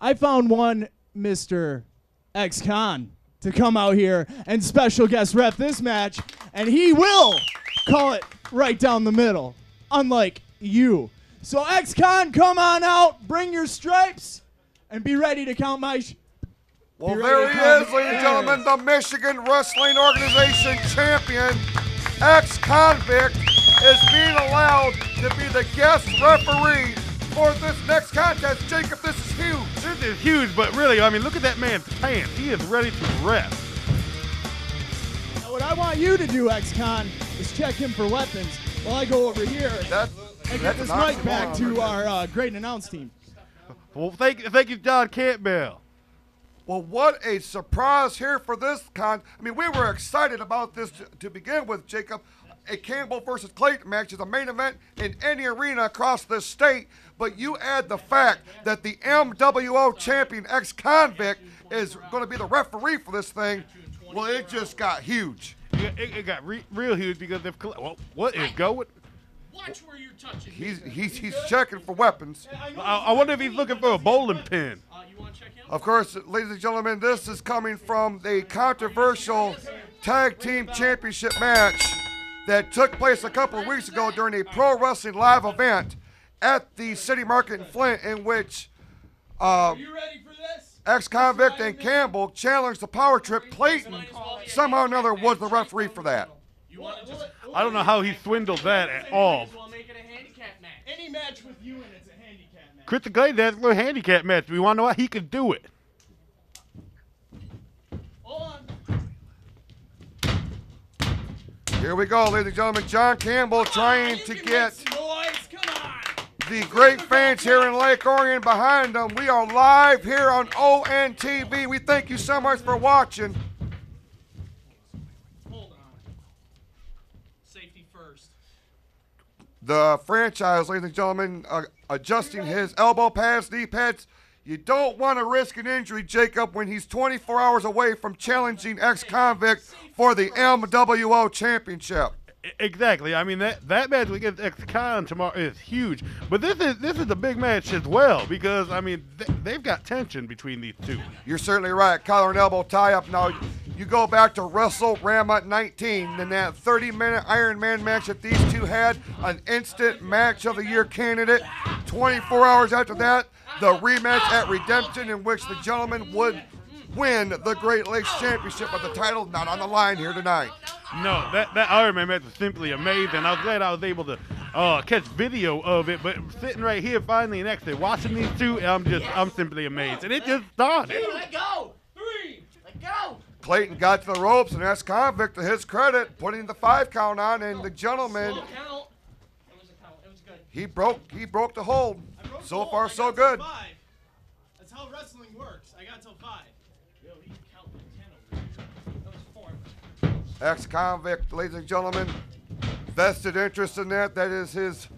I found one Mr. X-Con to come out here and special guest ref this match, and he will call it right down the middle, unlike you. So X-Con, come on out, bring your stripes, and be ready to count my... Well, there he is, ladies and gentlemen, the Michigan Wrestling Organization champion, ex-convict, is being allowed to be the guest referee for this next contest. Jacob, this is huge. This is huge, but really, I mean, look at that man's pants. He is ready to rest. Now, what I want you to do, X-Con, is check him for weapons while I go over here and get this mic back to our great announce team. Well, thank you, John Campbell. Well, what a surprise here for this I mean, we were excited about this to begin with, Jacob. A Campbell versus Clayton match is a main event in any arena across this state, but you add the fact that the MWO champion ex-convict is going to be the referee for this thing. Well, it just got huge. It got real huge because what is going? Watch where you're touching. He's checking for weapons. I wonder if he's looking for a bowling pin. You want to check him? Of course, ladies and gentlemen, this is coming from the controversial tag team championship match that took place a couple of weeks ago during a pro wrestling live event at the City Market in Flint, in which ex-convict and Campbell challenged the Power Trip. Clayton somehow or another was the referee for that. I don't know how he swindled that at all. Make it a handicap match. Any match with you and it's a handicap match. Kristian Clayton, that's a little handicap match. We want to know how he could do it. Hold on. Here we go, ladies and gentlemen. John Campbell trying to get the great fans here in Lake Orion behind them. We are live here on ONTV. We thank you so much for watching. Hold on. Safety first. The franchise, ladies and gentlemen, adjusting his elbow pads, knee pads. You don't want to risk an injury, Jacob, when he's 24 hours away from challenging ex-convict for the MWO championship. Exactly. I mean, that match against X-Con tomorrow is huge. But this is a big match as well because, I mean, they've got tension between these two. You're certainly right. Collar and elbow tie-up. Now, you go back to WrestleRama 19 and that 30-minute Iron Man match that these two had, an instant match of the year candidate 24 hours after that, the rematch at Redemption, in which the gentleman would win the Great Lakes Championship, but the title not on the line here tonight. No, that Iron Man match was simply amazing. I was glad I was able to catch video of it, but sitting right here finally and actually watching these two, I'm simply amazed. And it just started. Let go. 3. Let go. Clayton got to the ropes, and that's Convict, to his credit, putting the 5 count on, and the gentleman, Count. It was a count. It was good. he broke the hold. So far, so good. That's how wrestling works. I got till 5. Yo, he counted 10 over. That was 4. Ex-Convict, ladies and gentlemen, vested interest in that. That is his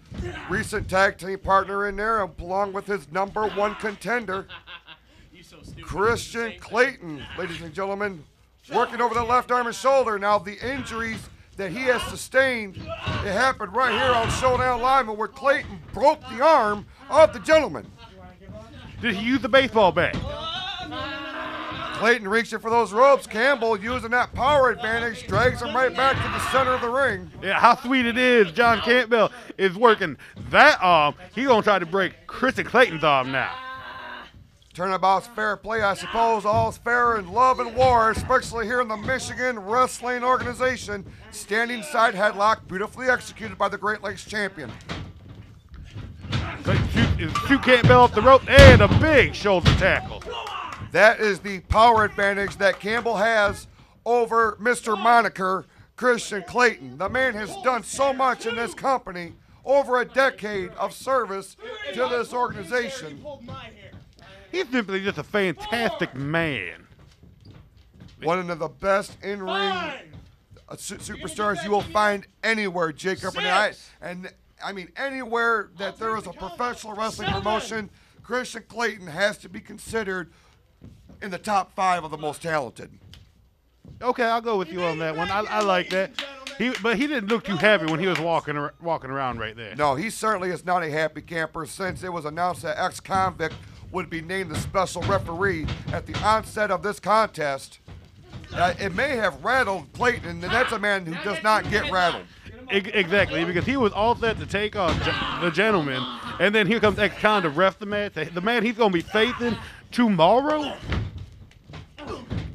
recent tag team partner in there, along with his #1 contender, Kristian Klayton, ladies and gentlemen, working over the left arm and shoulder. Now, the injuries that he has sustained, it happened right here on Showdown Live, where Klayton broke the arm of the gentleman. Did he use the baseball bat? Klayton reaching for those ropes. Campbell, using that power advantage, drags him right back to the center of the ring. Yeah, how sweet it is. John Campbell is working that arm. He's going to try to break Kristian Klayton's arm now. Turnabout's fair play, I suppose. All's fair in love and war, especially here in the Michigan Wrestling Organization. Standing side headlock, beautifully executed by the Great Lakes champion. Shoot Campbell off the rope, and a big shoulder tackle. That is the power advantage that Campbell has over Mr. Moniker, Kristian Klayton. The man has done so much in this company, over a decade of service to this organization. He's simply just a fantastic man. One of the best in-ring superstars you will find anywhere, Jacob. And I mean, anywhere that there is a professional wrestling promotion, Kristian Klayton has to be considered in the top 5 of the most talented. Okay, I'll go with you on that one. I like that. But he didn't look too happy when he was walking around right there. No, he certainly is not a happy camper, since it was announced that ex-convict would be named the special referee at the onset of this contest. It may have rattled Klayton, and that's a man who does not get rattled. Exactly, because he was all set to take on the gentleman, and then here comes ex-con to ref the match. The man he's going to be facing tomorrow?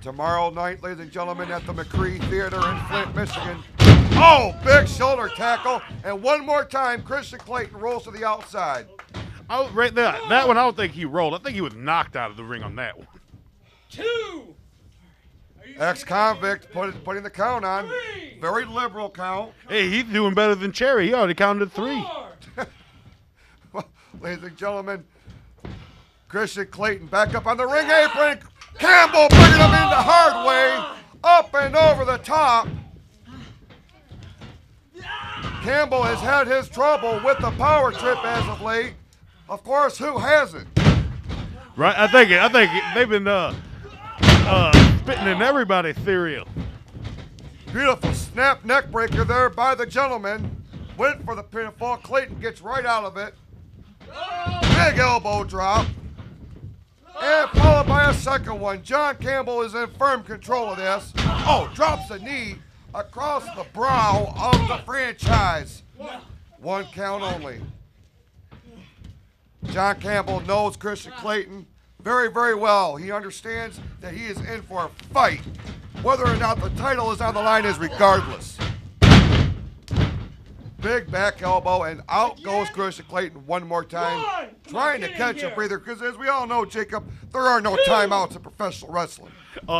Tomorrow night, ladies and gentlemen, at the McCree Theater in Flint, Michigan. Oh, big shoulder tackle, and one more time, Kristian Klayton rolls to the outside. Oh, right there. That one, I don't think he rolled. I think he was knocked out of the ring on that one. 2. Ex-convict putting the count on. Very liberal count. Hey, he's doing better than Cherry. He already counted 3. Well, ladies and gentlemen, Kristian Klayton back up on the ring apron. Campbell bringing him in the hard way. Up and over the top. Campbell has had his trouble with the power trip as of late. Of course, who hasn't? Right, I think they've been spitting in everybody's cereal. Beautiful snap neck breaker there by the gentleman. Went for the pinfall. Klayton gets right out of it. Big elbow drop. And followed by a second one. John Campbell is in firm control of this. Oh, drops a knee across the brow of the franchise. 1 count only. John Campbell knows Kristian Klayton very, very well. He understands that he is in for a fight. Whether or not the title is on the line is regardless. Big back elbow, and out goes Kristian Klayton one more time, trying to catch a breather, because as we all know, Jacob, there are no timeouts in professional wrestling.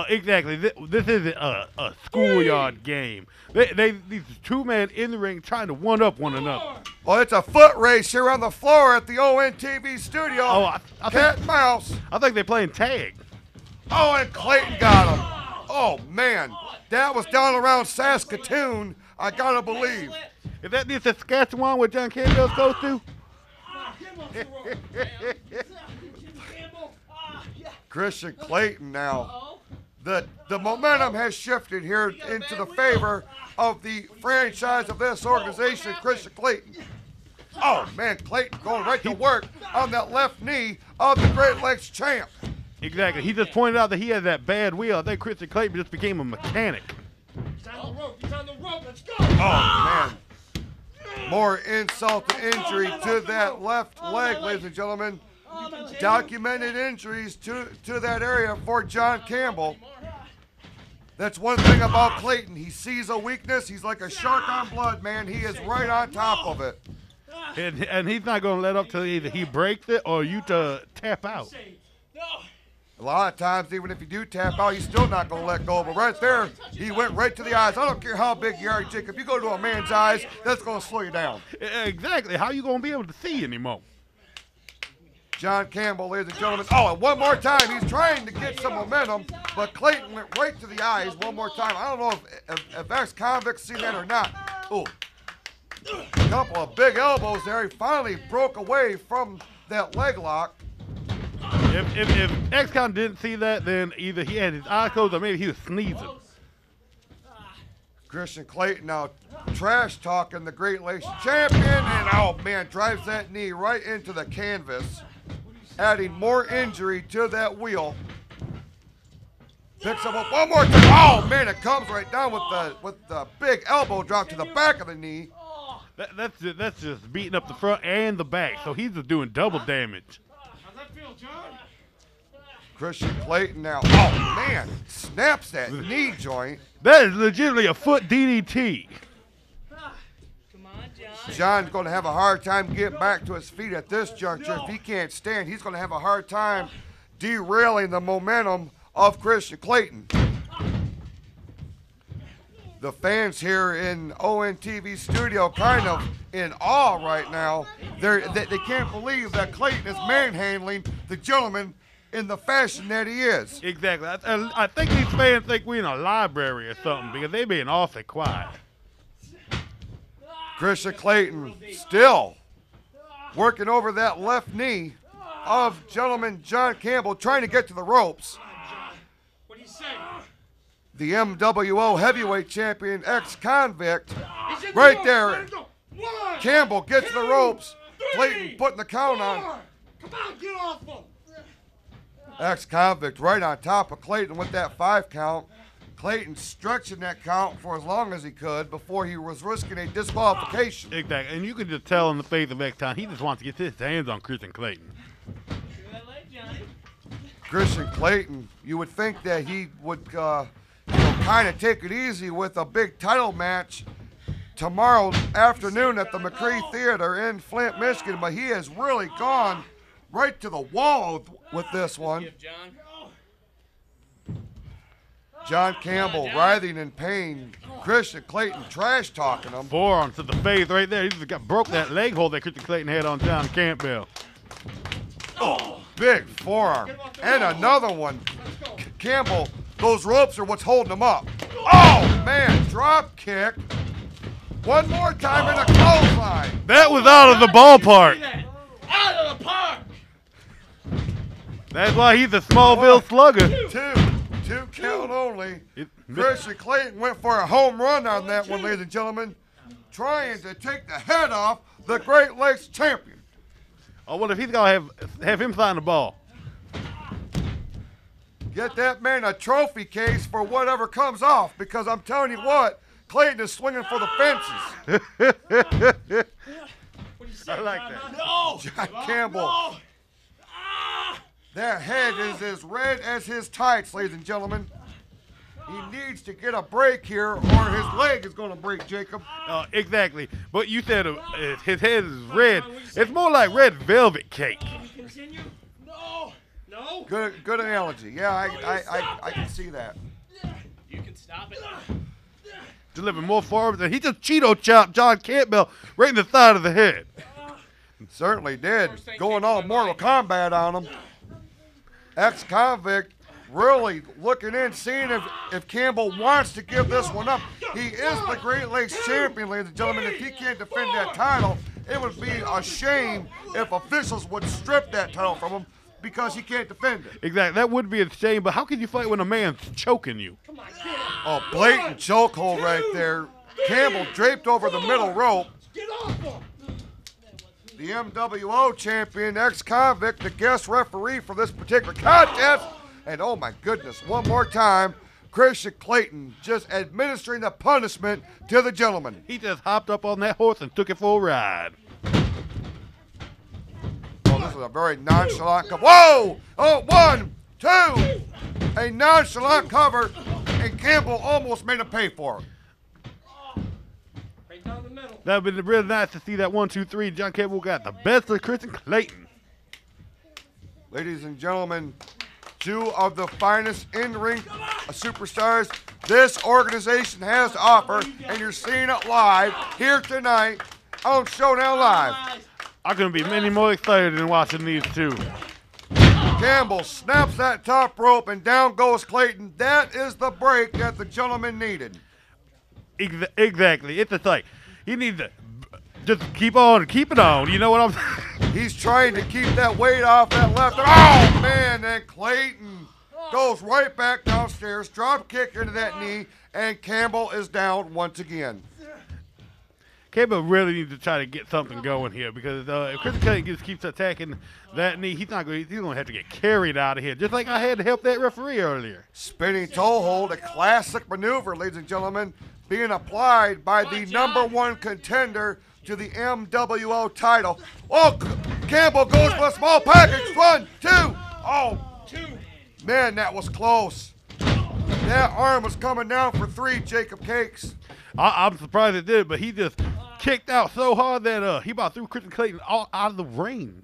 Exactly. This isn't a schoolyard game. These 2 men in the ring trying to one-up one another. Well, it's a foot race here on the floor at the ONTV studio. Oh, Cat and mouse. I think they're playing tag. Oh, and Klayton got him. Oh, man. That was down around Saskatoon, I gotta believe. Is that the Saskatchewan where John Campbell's goes to? Kristian Klayton now. The momentum has shifted here into the favor of the franchise of this organization, Kristian Klayton. Oh, man, Klayton going right to work on that left knee of the Great Lakes champ. Exactly. He just pointed out that he had that bad wheel. I think Kristian Klayton just became a mechanic. He's on the rope. He's on the rope. Let's go. Oh, man. More insult to injury to that left leg, ladies and gentlemen. Documented injuries to that area for John Campbell. That's one thing about Clayton. He sees a weakness. He's like a shark on blood, man. He is right on top of it. And he's not going to let up till either he breaks it or you to tap out. A lot of times, even if you do tap out, he's still not going to let go. But right there, he went right to the eyes. I don't care how big you are, Jake. If you go to a man's eyes, that's going to slow you down. Exactly. How you going to be able to see anymore? John Campbell, ladies and gentlemen. Oh, and one more time. He's trying to get some momentum, but Clayton went right to the eyes one more time. I don't know if ex-convicts seen that or not. Oh, a couple of big elbows there. He finally broke away from that leg lock. If ex-con didn't see that, then either he had his eyes closed or maybe he was sneezing. Kristian Klayton now trash talking the Great Lakes champion, and oh man, drives that knee right into the canvas, adding more injury to that wheel. Picks him up one more time. Oh man, it comes right down with the big elbow drop to the back of the knee. That's just beating up the front and the back, so he's just doing double damage. How's that feel, John? Kristian Klayton now, oh man, snaps that knee joint. That is legitimately a foot DDT. Come on, John. John's going to have a hard time getting back to his feet at this juncture. If he can't stand, he's going to have a hard time derailing the momentum of Kristian Klayton. The fans here in ONTV studio kind of in awe right now. They can't believe that Clayton is manhandling the gentleman in the fashion that he is. Exactly. I think these fans think we're in a library or something because they being awfully quiet. Kristian Klayton still working over that left knee of gentleman John Campbell, trying to get to the ropes. What do you say? The MWO heavyweight champion, ex-convict, right there. Campbell gets to the ropes. Clayton putting the count on. Come on, get off him. Ex-convict right on top of Clayton with that 5 count. Clayton stretching that count for as long as he could before he was risking a disqualification. Exactly, and you can just tell in the face of ex-con, he just wants to get his hands on Kristian Klayton. Kristian Klayton, you would think that he would kind of take it easy with a big title match tomorrow afternoon at the McCree Theater in Flint, Michigan, but he has really gone right to the wall with this one. John Campbell writhing in pain. Kristian Klayton trash talking him. Forearm to the face right there. He just broke that leg hold that Kristian Klayton had on John Campbell. Oh, big forearm. And another one. Campbell, those ropes are what's holding him up. Oh, man, drop kick. One more time in a clothesline. That was out of the ballpark. Out of the park. That's why he's a Smallville slugger. Two count only. Kristian Klayton went for a home run on that one, ladies and gentlemen, trying to take the head off the Great Lakes champion. I wonder if he's going to have him sign the ball. Get that man a trophy case for whatever comes off, because I'm telling you what, Clayton is swinging for the fences. I like that. No. John Campbell. No. That head is as red as his tights, ladies and gentlemen. He needs to get a break here or his leg is going to break, Jacob. Exactly. But you said his head is red. It's more like red velvet cake. Continue. No. No. Good analogy. Yeah, I can see that. You can stop it. Delivering more forwards, and he just Cheeto chopped John Campbell right in the side of the head. Certainly did. Going all Mortal Kombat on him. Ex-convict really looking in, seeing if Campbell wants to give this one up. He is the Great Lakes champion, ladies and gentlemen. If he can't defend that title, it would be a shame if officials would strip that title from him because he can't defend it. Exactly. That would be a shame, but how can you fight when a man's choking you? Oh, blatant chokehold right there. Campbell draped over the middle rope. Get off him. The MWO champion, ex-convict, the guest referee for this particular contest. And oh my goodness, one more time, Kristian Klayton just administering the punishment to the gentleman. He just hopped up on that horse and took it for a ride. Oh, this is a very nonchalant cover. Whoa! Oh, 1, 2. A nonchalant cover, and Campbell almost made him pay for it. Right down the middle. That would have been really nice to see that 1, 2, 3. John Campbell got the best of Kristian Klayton. Ladies and gentlemen, 2 of the finest in-ring superstars this organization has to offer, and you're seeing it live here tonight on Showdown Live. I couldn't be any more excited than watching these two. Campbell snaps that top rope, and down goes Klayton. That is the break that the gentleman needed. Exactly. It's just like, he needs to just keep it on. You know what I'm saying? He's trying to keep that weight off that left. Oh, man, and Klayton goes right back downstairs, drop kick into that knee, and Campbell is down once again. Campbell really needs to try to get something going here, because if Kristian Klayton just keeps attacking that knee, he's going to have to get carried out of here, just like I had to help that referee earlier. Spinning toe hold, a classic maneuver, ladies and gentlemen, being applied by the #1 contender to the MWO title. Oh, Campbell goes for a small package. 1, 2. Oh, man, that was close. That arm was coming down for 3, Jacob Cakes. I'm surprised it did, but he just kicked out so hard that he about threw Kristian Klayton all out of the ring.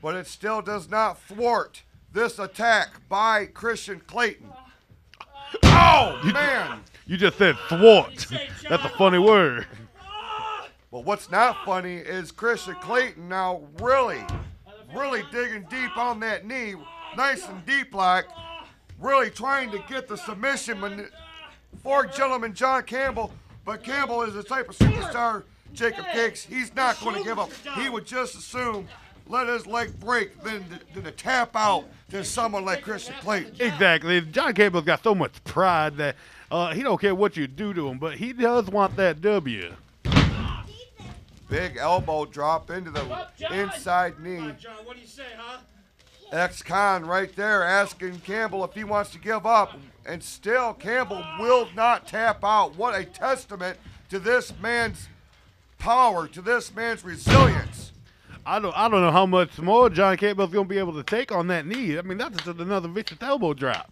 But it still does not thwart this attack by Kristian Klayton. Oh, man. You just said thwart. That's a funny word. But what's not funny is Kristian Klayton now really digging deep on that knee, nice and deep like, really trying to get the submission for gentleman John Campbell. But Campbell is the type of superstar, Jacob Cakes, he's not going to give up. He would just assume let his leg break than to tap out to someone like Kristian Klayton. Exactly. John Campbell's got so much pride that he don't care what you do to him, but he does want that W. Big elbow drop into the inside knee. John, what do you say, huh? Ex-con right there asking Campbell if he wants to give up, and still Campbell will not tap out. What a testament to this man's power, to this man's resilience. I don't know how much more John Campbell's going to be able to take on that knee. I mean, that's just another vicious elbow drop.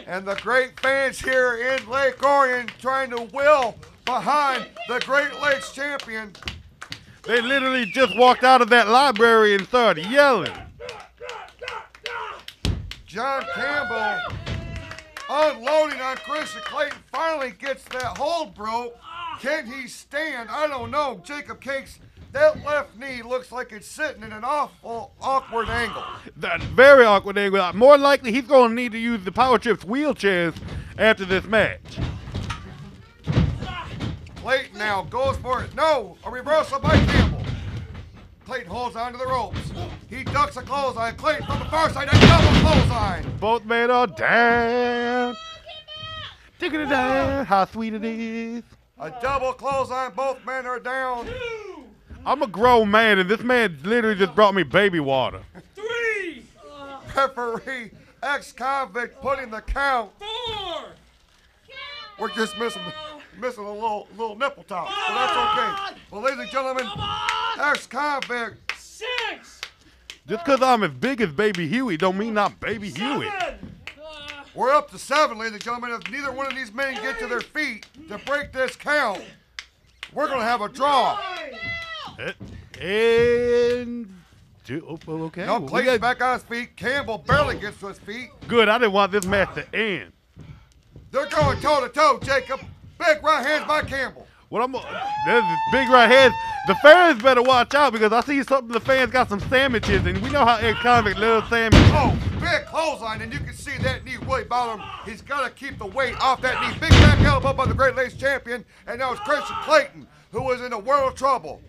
And the great fans here in Lake Orion trying to will behind the Great Lakes champion. They literally just walked out of that library and started yelling. John Campbell unloading on Kristian Klayton, finally gets that hold broke. Can he stand? I don't know. Jacob Cakes, that left knee looks like it's sitting in an awful, awkward angle. That very awkward angle. More likely, he's going to need to use the Power Trips wheelchairs after this match. Klayton now goes for it. No, a reversal by Campbell. Klayton holds onto the ropes. He ducks a clothesline. Klayton from the far side, a double clothesline. Both men are down. Taking it down. How sweet it is. A double clothesline. Both men are down. I'm a grown man, and this man literally just brought me baby water. 3. Referee ex-convict putting the count. 4. We're just missing a little nipple top, but that's okay. Well, ladies and gentlemen, ex-convict. 6. Just because I'm as big as Baby Huey don't mean not Baby Huey. 7. We're up to 7, ladies and gentlemen. If neither one of these men get to their feet to break this count, we're going to have a draw. And okay. No, Clayton's back on his feet. Campbell barely gets to his feet. Good. I didn't want this match to end. They're going toe-to-toe, Jacob. Big right hands by Campbell. There's big right hands. The fans better watch out, because I see something. The fans got some sandwiches, and we know how ex-convict loves sandwiches. Oh, big clothesline, and you can see that knee really bother him. He's got to keep the weight off that knee. Big back elbow by the Great Lakes champion, and now it's Kristian Klayton, who is in a world of trouble.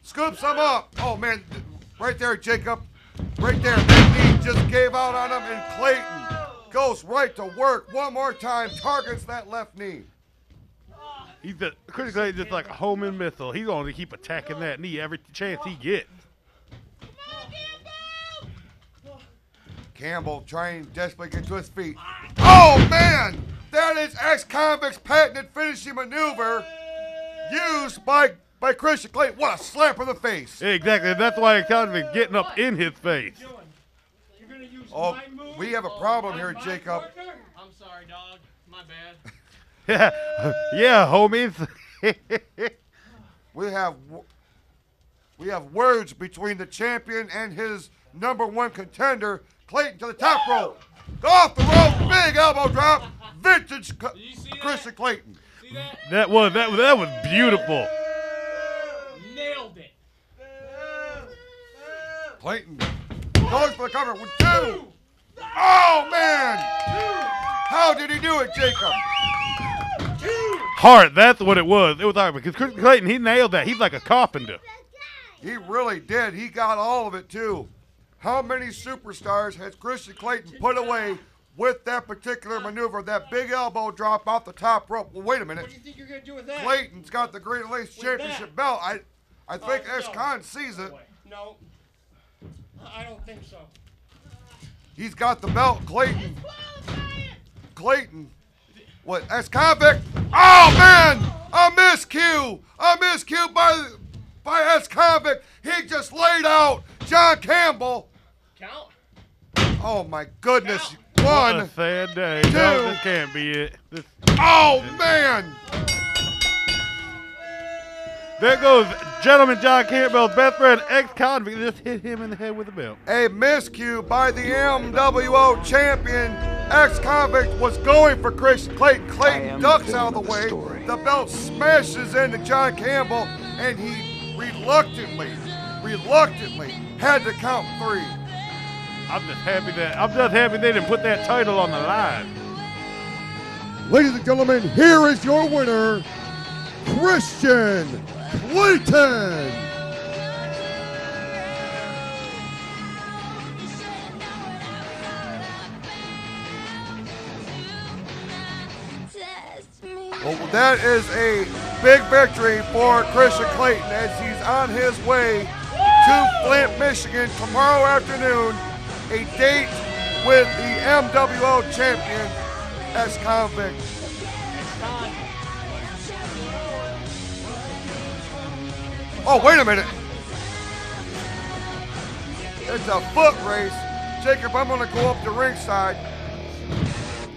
Scoops him up. Oh, man, right there, Jacob. Right there. That knee just gave out on him, and Klayton goes right to work. One more time, targets that left knee. Kristian Klayton just like a homing missile. He's going to keep attacking that knee every chance he gets. Campbell trying desperately to get to his feet. Oh, man! That is ex-convict's patented finishing maneuver used by Kristian Clayton. What a slap in the face. Exactly. That's why ex-convict getting up in his face. Oh, we have a problem here, Jacob. I'm sorry, dog. My bad. Yeah, homies. We have words between the champion and his #1 contender, Clayton, to the top rope. Off the rope, big elbow drop, vintage Kristian Clayton. See that? That was beautiful. Nailed it. Clayton goes for the cover with 2. Oh, man! How did he do it, Jacob? Heart, that's what it was. It was hard because Kristian Clayton, he nailed that. He's like a carpenter. He really did. He got all of it, too. How many superstars has Kristian Clayton put away with that particular maneuver, that big elbow drop off the top rope? Well, wait a minute. What do you think you're going to do with that? Clayton's got the Great Lakes Championship belt. I think S-Con sees it. No, I don't think so. He's got the belt. Clayton. What? S-Convict? Oh, man! A miscue! A miscue by S-Convict. He just laid out John Campbell. Count. Oh, my goodness. What 1, a sad day. 2. No, this can't be it. Oh, man! There goes gentleman John Campbell's best friend, ex-convict, just hit him in the head with a belt. A miscue by the MWO champion. Ex-convict was going for Kristian Clayton. Clayton ducks out of the way. The belt smashes into John Campbell, and he reluctantly had to count 3. I'm just happy they didn't put that title on the line. Ladies and gentlemen, here is your winner, Kristian Clayton. Well, that is a big victory for Kristian Clayton as he's on his way to Flint, Michigan tomorrow afternoon. A date with the MWO champion, ex-convict. Oh, wait a minute. It's a foot race. Jacob, I'm going to go up to ringside.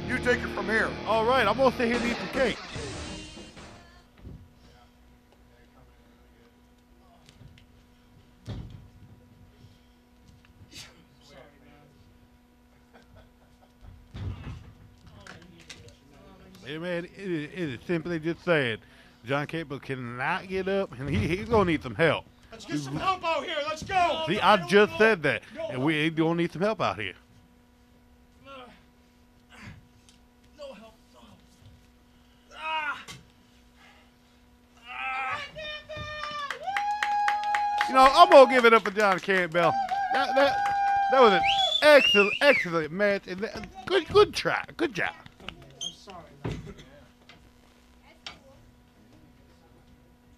You take it from here. All right, I'm going to stay here and eat the cake. Hey, man, it is simply just saying, John Campbell cannot get up, and he's going to need some help. Let's get some help out here. Let's go. See, I just said that, and we don't need some help out here. No help. No help. You know, I'm going to give it up for John Campbell. That was an excellent match. And good try. Good job.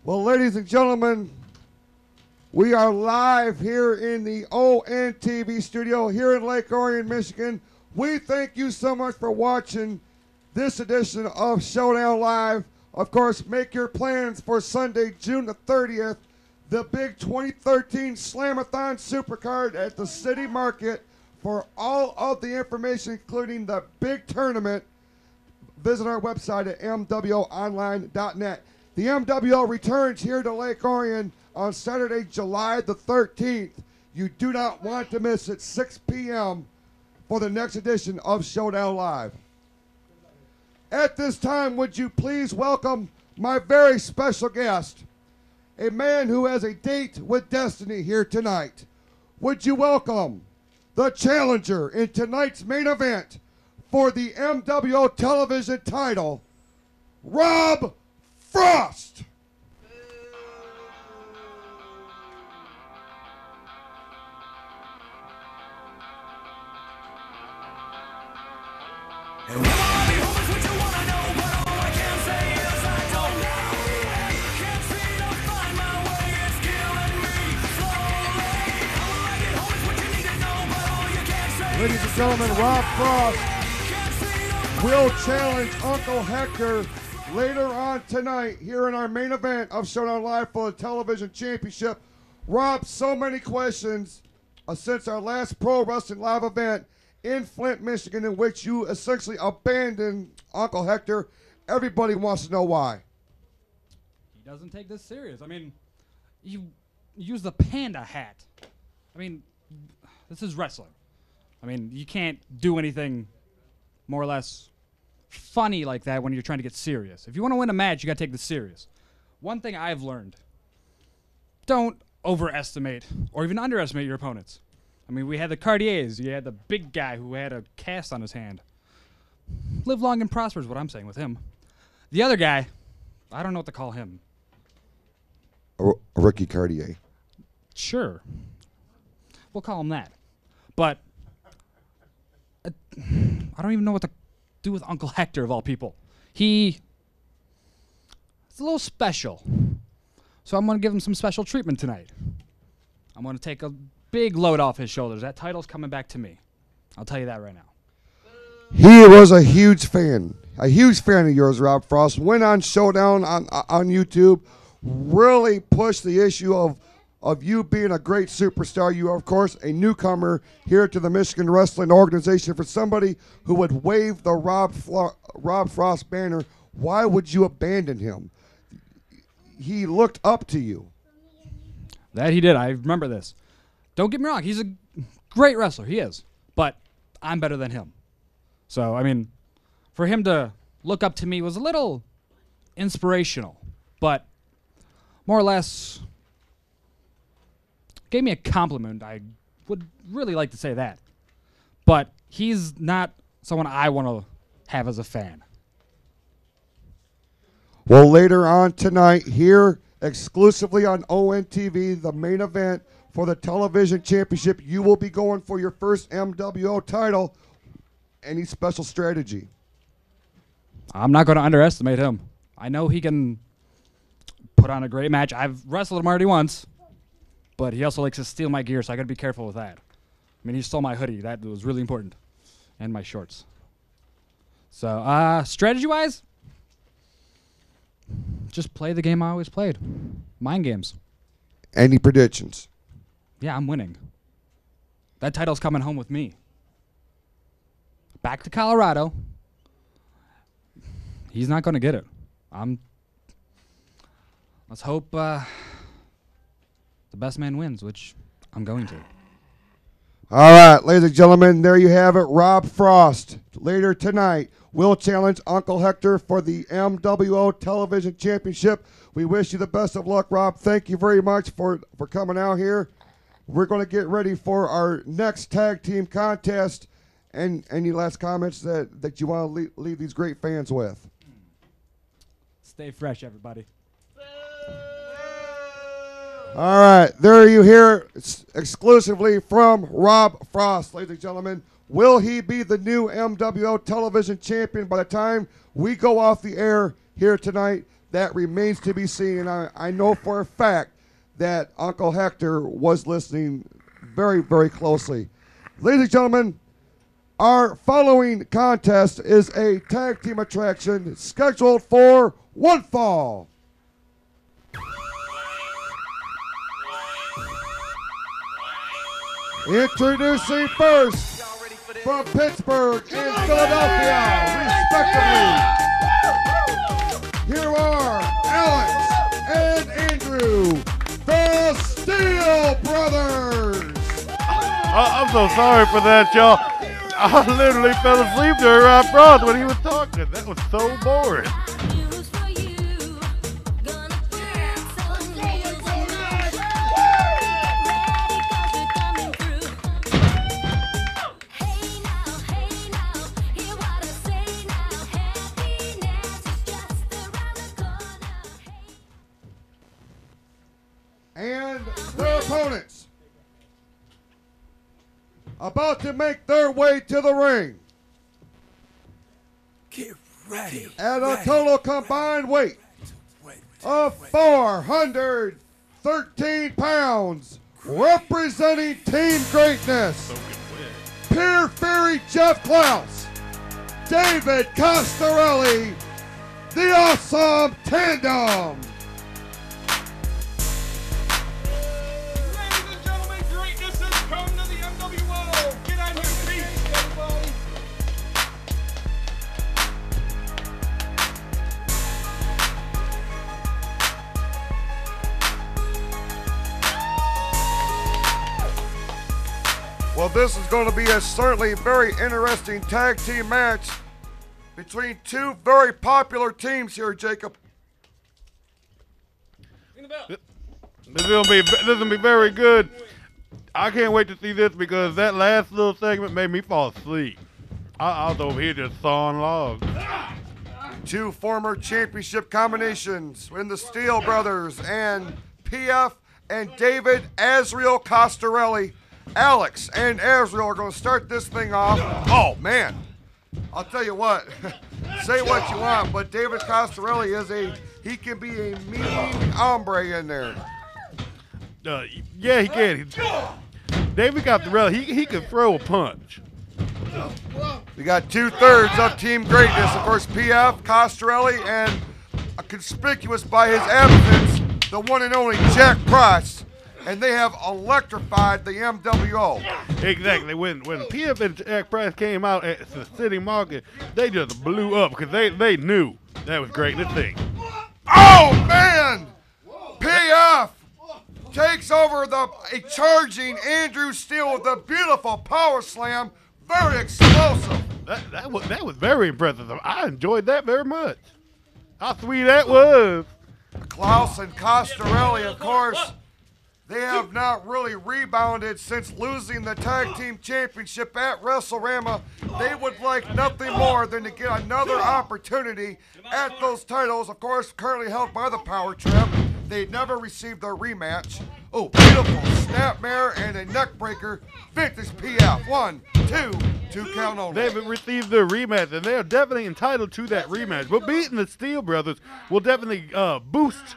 Well, ladies and gentlemen, we are live here in the ONTV studio here in Lake Orion, Michigan. We thank you so much for watching this edition of Showdown Live. Of course, make your plans for Sunday, June the 30th, the big 2013 Slamathon Supercard at the City Market. For all of the information, including the big tournament, visit our website at MWOnline.net. The MWO returns here to Lake Orion on Saturday, July the 13th. You do not want to miss it, 6 p.m. for the next edition of Showdown Live. At this time, would you please welcome my very special guest, a man who has a date with destiny here tonight. Would you welcome the challenger in tonight's main event for the MWO television title, Rob Frost. Ladies and and gentlemen, Rob Frost will challenge Uncle Hector later on tonight here in our main event of Showdown Live for the Television Championship. Rob, so many questions since our last Pro Wrestling Live event in Flint, Michigan, in which you essentially abandoned Uncle Hector. Everybody wants to know why. He doesn't take this serious. I mean, you use the panda hat. I mean, this is wrestling. I mean, you can't do anything more or less funny like that when you're trying to get serious. If you want to win a match, you got to take this serious. One thing I've learned, don't overestimate or even underestimate your opponents. I mean, we had the Cardiers. You had the big guy who had a cast on his hand. Live long and prosper is what I'm saying with him. The other guy, I don't know what to call him. Ricky Cardier. Sure. We'll call him that. But I don't even know what to do with Uncle Hector, of all people. It's a little special. So I'm going to give him some special treatment tonight. I'm going to take a big load off his shoulders. That title's coming back to me. I'll tell you that right now. He was a huge fan of yours, Rob Frost. Went on Showdown on YouTube, really pushed the issue of you being a great superstar. You are, of course, a newcomer here to the Michigan Wrestling Organization. For somebody who would wave the Rob Frost banner, why would you abandon him? He looked up to you. That he did. I remember this. Don't get me wrong. He's a great wrestler. He is. But I'm better than him. So, I mean, for him to look up to me was a little inspirational. But more or less gave me a compliment. I would really like to say that. But he's not someone I want to have as a fan. Well, later on tonight, here exclusively on ONTV, the main event for the Television Championship, you will be going for your first MWO title. Any special strategy? I'm not going to underestimate him. I know he can put on a great match. I've wrestled him already once, but he also likes to steal my gear, so I got to be careful with that. I mean, he stole my hoodie. That was really important. And my shorts. So, strategy-wise, just play the game I always played. Mind games. Any predictions? Yeah, I'm winning. That title's coming home with me. Back to Colorado. He's not going to get it. Let's hope the best man wins, which I'm going to. All right, ladies and gentlemen, there you have it. Rob Frost, later tonight, will challenge Uncle Hector for the MWO Television Championship. We wish you the best of luck, Rob. Thank you very much for coming out here. We're going to get ready for our next tag team contest. And any last comments that you want to leave these great fans with? Stay fresh, everybody. All right, there you hear exclusively from Rob Frost, ladies and gentlemen. Will he be the new MWO Television Champion by the time we go off the air here tonight? That remains to be seen. And I know for a fact that Uncle Hector was listening very, very closely. Ladies and gentlemen, our following contest is a tag team attraction scheduled for one fall. Introducing first from Pittsburgh and Philadelphia, respectively. Here are Alex and Andrew, the Steele Brothers. I'm so sorry for that, y'all. I literally fell asleep during Rob Frost when he was talking. That was so boring. And their opponents, about to make their way to the ring. Get ready. At a total combined weight of 413 pounds, representing Team Greatness, Pury Fury Jeff Klaus, David Costerelli, the Awesome Tandem. Ladies and gentlemen, greatness has come to the MWO. Get on your feet, everybody. Well, this is going to be a certainly very interesting tag team match between two very popular teams here, Jacob. This is gonna be very good. I can't wait to see this because that last little segment made me fall asleep. I was over here just sawing logs. Two former championship combinations in the Steele Brothers and PF and David Azrael Costerelli. Alex and Azrael are going to start this thing off. Oh, man. I'll tell you what. Say what you want, but David Costerelli he can be a mean hombre in there. Yeah, he can. David Costerelli, he can throw a punch. We got 2/3 of Team Greatness. Of course, PF, Costerelli, and conspicuous by his absence, the one and only Jack Price. And they have electrified the MWO. Exactly. When PF and Jack Price came out at the City Market, they just blew up because they knew that was greatness thing. Oh, man! PF takes over a charging Andrew Steele with a beautiful power slam. Very explosive. That was very impressive. I enjoyed that very much. How sweet that was. Klaus and Costerelli, of course, they have not really rebounded since losing the tag team championship at WrestleRama. They would like nothing more than to get another opportunity at those titles, of course, currently held by the Power Trip. They never received their rematch. Oh, beautiful snapmare and a neck breaker. Vintage PF. 1, 2, 2 count only. They haven't received their rematch, and they are definitely entitled to that rematch. But beating the Steele Brothers will definitely boost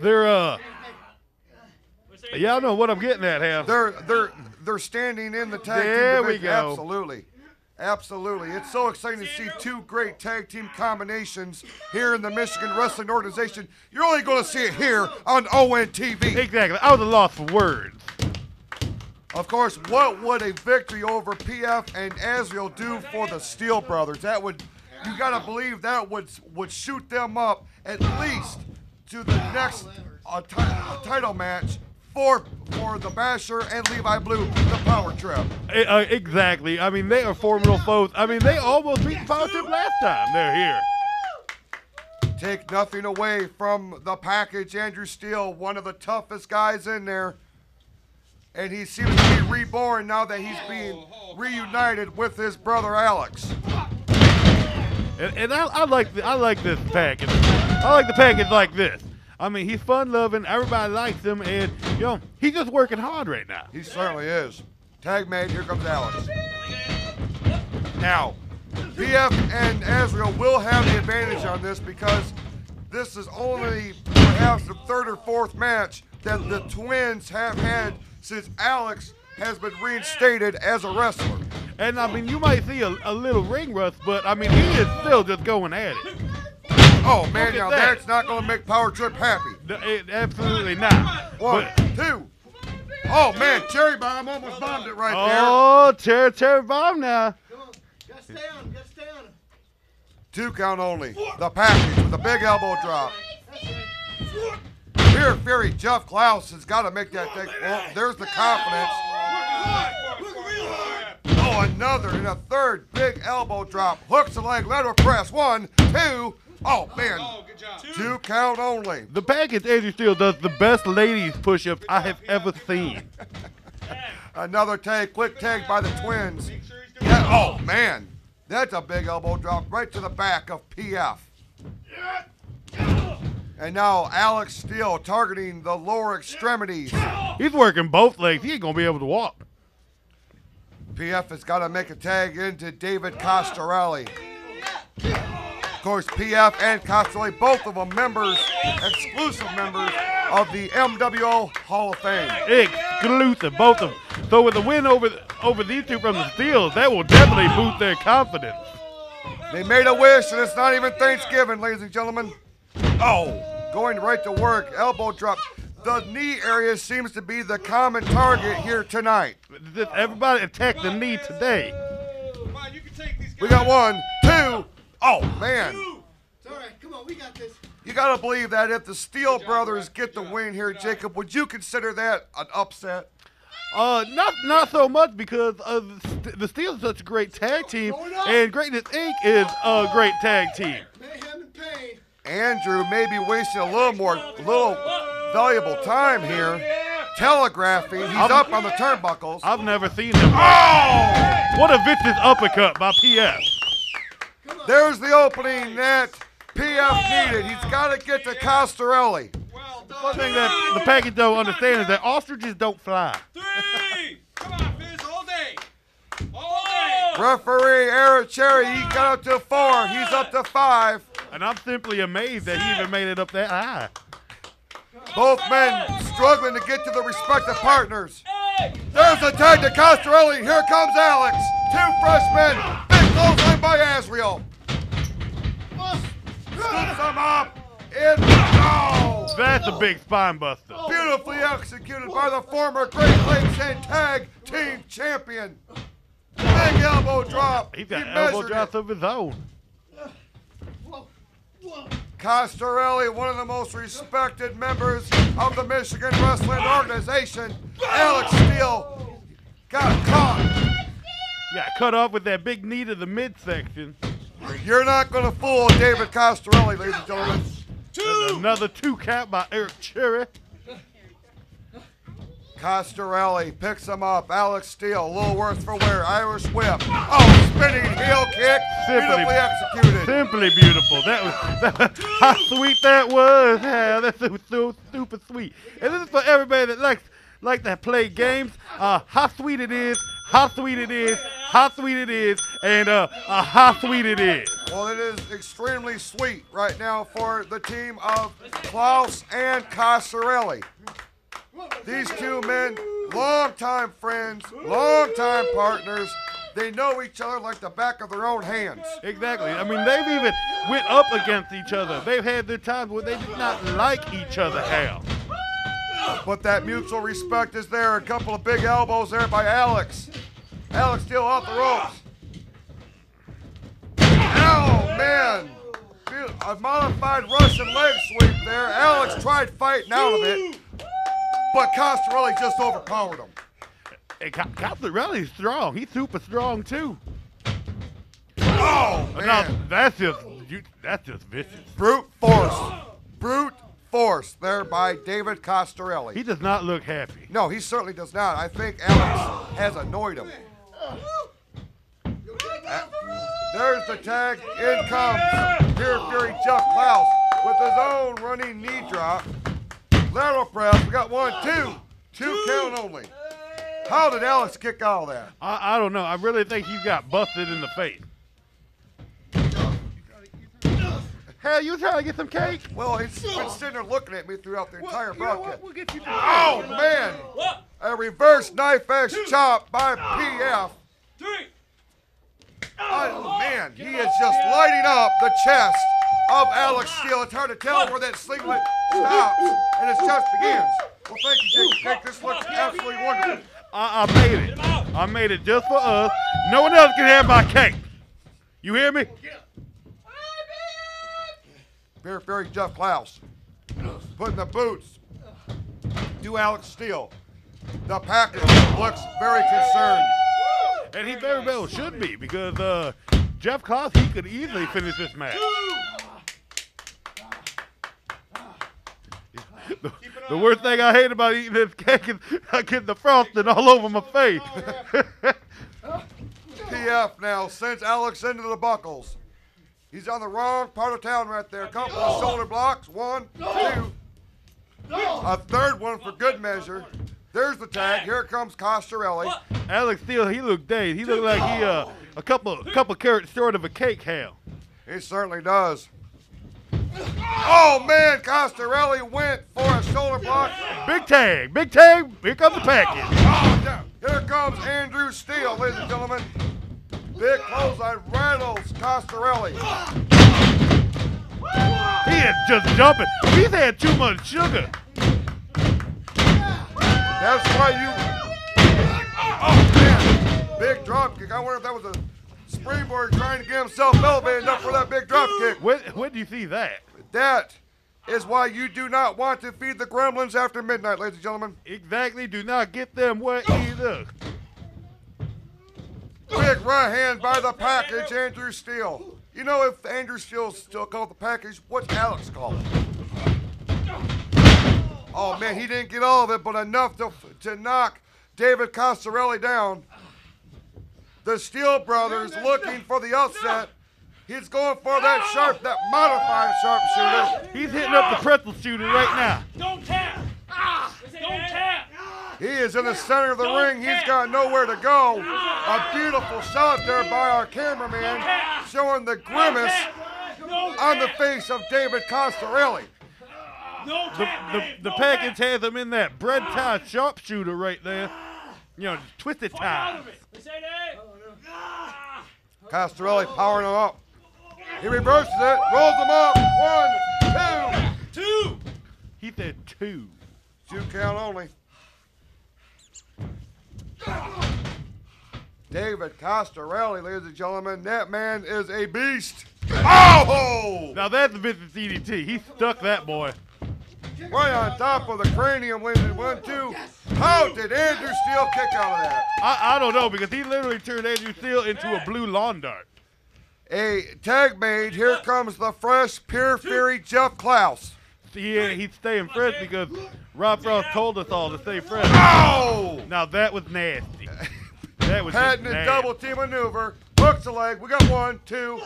their y'all know what I'm getting at, Hal. They're standing in the tag team division. We go. Absolutely. Absolutely. It's so exciting to see two great tag team combinations here in the Michigan Wrestling Organization. You're only going to see it here on ONTV. Exactly. I was a loss for words. Of course, what would a victory over PF and Azrael do for the Steele Brothers? You got to believe that would shoot them up at least to the next title match for the Basher and Levi Blue, the Power Trip. Exactly. I mean, they are formidable foes. I mean, they almost beat the Power Trip last time they're here. Take nothing away from the package. Andrew Steele, one of the toughest guys in there. And he seems to be reborn now that he's being reunited with his brother Alex. And I like this package. I like the package like this. I mean, he's fun-loving. Everybody likes him, and he's just working hard right now. He certainly is. Tag mate, here comes Alex. Now, PF and Azrael will have the advantage on this because this is only perhaps the third or fourth match that the twins have had since Alex has been reinstated as a wrestler. And I mean, you might see a little ring rust, but I mean, he is still just going at it. Oh man, now that's not going to make Power Trip happy. Absolutely not. 1, 2. Oh man, Cherry Bomb almost bombed it right there. Oh, Cherry Bomb now. Come on, gotta stay on, gotta stay on him. 2 count only. The package with a big elbow drop. Pury Fury Jeff Klaus has got to make that thing. Well, there's the confidence. Oh, another and a third big elbow drop. Hooks the leg, lateral press. 1, 2. Oh, man. 2 count only. The package Andrew Steele does the best ladies push-ups I have ever seen. Another tag, quick tag by the twins. Yeah, oh, man. That's a big elbow drop right to the back of PF. And now Alex Steele targeting the lower extremities. He's working both legs. He ain't going to be able to walk. PF has got to make a tag into David Costerelli. Of course, PF and Costerelli, both of them exclusive members of the MWO Hall of Fame. Exclusive, both of them. So with the win over these two from the Steels, that will definitely boost their confidence. They made a wish, and it's not even Thanksgiving, ladies and gentlemen. Oh, going right to work, elbow drop. The knee area seems to be the common target here tonight. Everybody attacked the knee today. We got 1, 2. Oh, man. It's all right. Come on, we got this. You got to believe that if the Steele brothers get the win here, Jacob, would you consider that an upset? Not so much because the Steels are such a great tag team, and Greatness Inc. is a great tag team. Andrew may be wasting a little valuable time here. Telegraphing, he's up on the turnbuckles. I've never seen him. Oh! What a vicious uppercut by PF. There's the opening that PF needed. He's got to get to Costerelli. One thing that the package don't understand is that ostriches don't fly. 3! Come on, Fizz, all day. All day. Referee Eric Cherry, he got up to 4. He's up to 5. And I'm simply amazed that he even made it up that high. Both men struggling to get to the respective partners. There's a tag to Costerelli. Here comes Alex. 2 freshmen. Big clothesline by Azriel. Scoops him up. That's a big spine buster. Beautifully executed by the former Great Lakes and Tag Team Champion. Big elbow drop. He's got elbow drops of his own. Costerelli, one of the most respected members of the Michigan Wrestling Organization. Alex Steele got caught. Yeah, cut off with that big knee to the midsection. You're not going to fool David Costerelli, ladies and gentlemen. Another 2 count by Eric Cherry. Costerelli picks him up. Alex Steele, a little worse for wear. Irish whip. Oh, spinning heel kick. Beautifully executed. Simply beautiful. That was how sweet that was. Yeah, that's so super sweet. And this is for everybody that likes to play games. How sweet it is. How sweet it is. How sweet it is. And how sweet it is. Well, it is extremely sweet right now for the team of Klaus and Costerelli. These 2 men, longtime friends, longtime partners. They know each other like the back of their own hands. Exactly. I mean, they've even went up against each other. They've had their times where they did not like each other hell. But that mutual respect is there. A couple of big elbows there by Alex. Alex Steele off the ropes. Oh, man. A modified Russian leg sweep there. Alex tried fighting out of it, but Costerelli just overpowered him. Hey, Costerelli's strong. He's super strong, too. Oh, man. Now, that's just vicious. Brute force. Brute force there by David Costerelli. He does not look happy. No, he certainly does not. I think Alex has annoyed him. There's the tag. In comes Pury Fury Jeff Klaus with his own running knee drop. Lateral press. We got 1, 2. 2 count only. How did Alex kick out of that? I don't know. I really think he got busted in the face. Hell, you trying to get some cake? Well, he's been sitting there looking at me throughout the entire broadcast. We'll get you Oh, man. A reverse knife edge chop by PF. 3. Oh, man. He is just lighting up the chest of Alex Steele. It's hard to tell where that singlet stops and his chest begins. Well, thank you, Jacob. This looks absolutely wonderful. I made it. I made it just for us. No one else can have my cake. You hear me? Pury Fury Jeff Klaus putting the boots to Alex Steele. The package looks very concerned. And he very well should be because Jeff Klaus, he could easily finish this match. The worst thing I hate about eating this cake is I get the frosting all over my face. PF now sends Alex into the buckles. He's on the wrong part of town right there. A couple of shoulder blocks. 1, 2. A third one for good measure. There's the tag. Here comes Costerelli. Alex Steele, he looked dazed. He looked like he a couple carrots short of a cake hell. He certainly does. Oh, man, Costerelli went for a shoulder block. Big tag. Big tag. Here comes the package. Oh, yeah. Here comes Andrew Steele, ladies and gentlemen. Big clothesline rattles Costerelli. He is just jumping. He's had too much sugar. That's why you. Oh man, big drop kick. I wonder if that was a springboard trying to get himself elevated enough for that big drop kick. When do you see that? That is why you do not want to feed the gremlins after midnight, ladies and gentlemen. Exactly. Do not get them wet either. Big right hand by the package, Andrew Steele. You know, if Andrew Steele's still called the package, what's Alex called it? Oh man, he didn't get all of it, but enough to knock David Costerelli down. The Steele brothers looking for the upset. He's going for that modified sharpshooter. He's hitting up the pretzel shooter right now. Don't tap. Don't tap. He is in the center of the ring. He's got nowhere to go. A beautiful shot there by our cameraman, showing the grimace on the face of David Costerelli. The package has him in that bread tie sharpshooter right there. You know, twisted tie. Costerelli powering him up. He reverses it, rolls him up. 1, 2. 2. He said 2. 2 count only. David Costerelli, ladies and gentlemen, that man is a beast. Oh! Now that's a business DDT. He stuck that boy. Right on top of the cranium, ladies and 1, 2. How did Andrew Steele kick out of that? I don't know, because he literally turned Andrew Steele into a blue lawn dart. A tag made. Here comes the fresh Pury Fury Jeff Klaus. Yeah, he's staying fresh because Rob Frost told us all to stay fresh. Oh! Now that was nasty. That was patent and double team maneuver. Hooks the leg. We got 1, 2.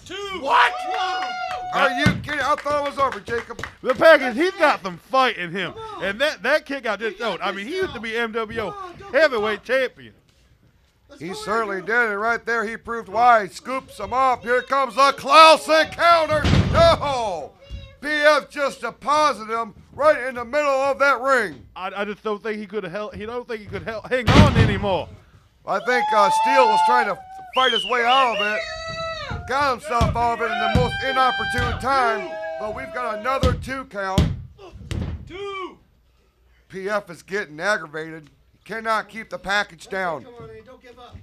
2. What? Are you kidding? I thought it was over, Jacob. The package, he's got some fight in him. And that kick out just showed. I mean, he used to be MWO heavyweight champion. He certainly did, and right there he proved why. He scoops him up. Here comes the Klaus encounter. No! PF just deposited him right in the middle of that ring. I just don't think he could have held. He don't think he could hang on anymore. I think Steele was trying to fight his way out of it. Got himself out of it in the most inopportune time. But we've got another 2 count. 2. PF is getting aggravated. He cannot keep the package down. Come on, don't give up.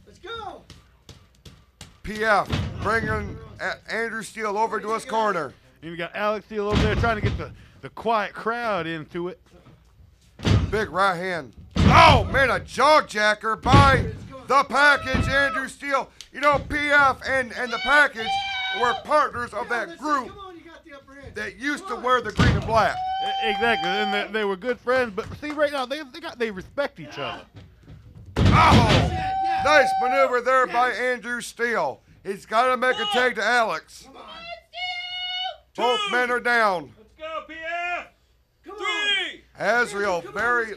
Let's go. PF bringing Andrew Steele over to his corner. And we got Alex Steele over there trying to get the quiet crowd into it. Big right hand. Oh, man, a jawjacker by the package, Andrew Steele. You know, PF and the package were partners of that group that used to wear the green and black. Exactly, and they were good friends. But see, right now, they respect each other. Oh, nice maneuver there by Andrew Steele. He's got to make a tag to Alex. Both men are down. Let's go, PF. 3. Azrael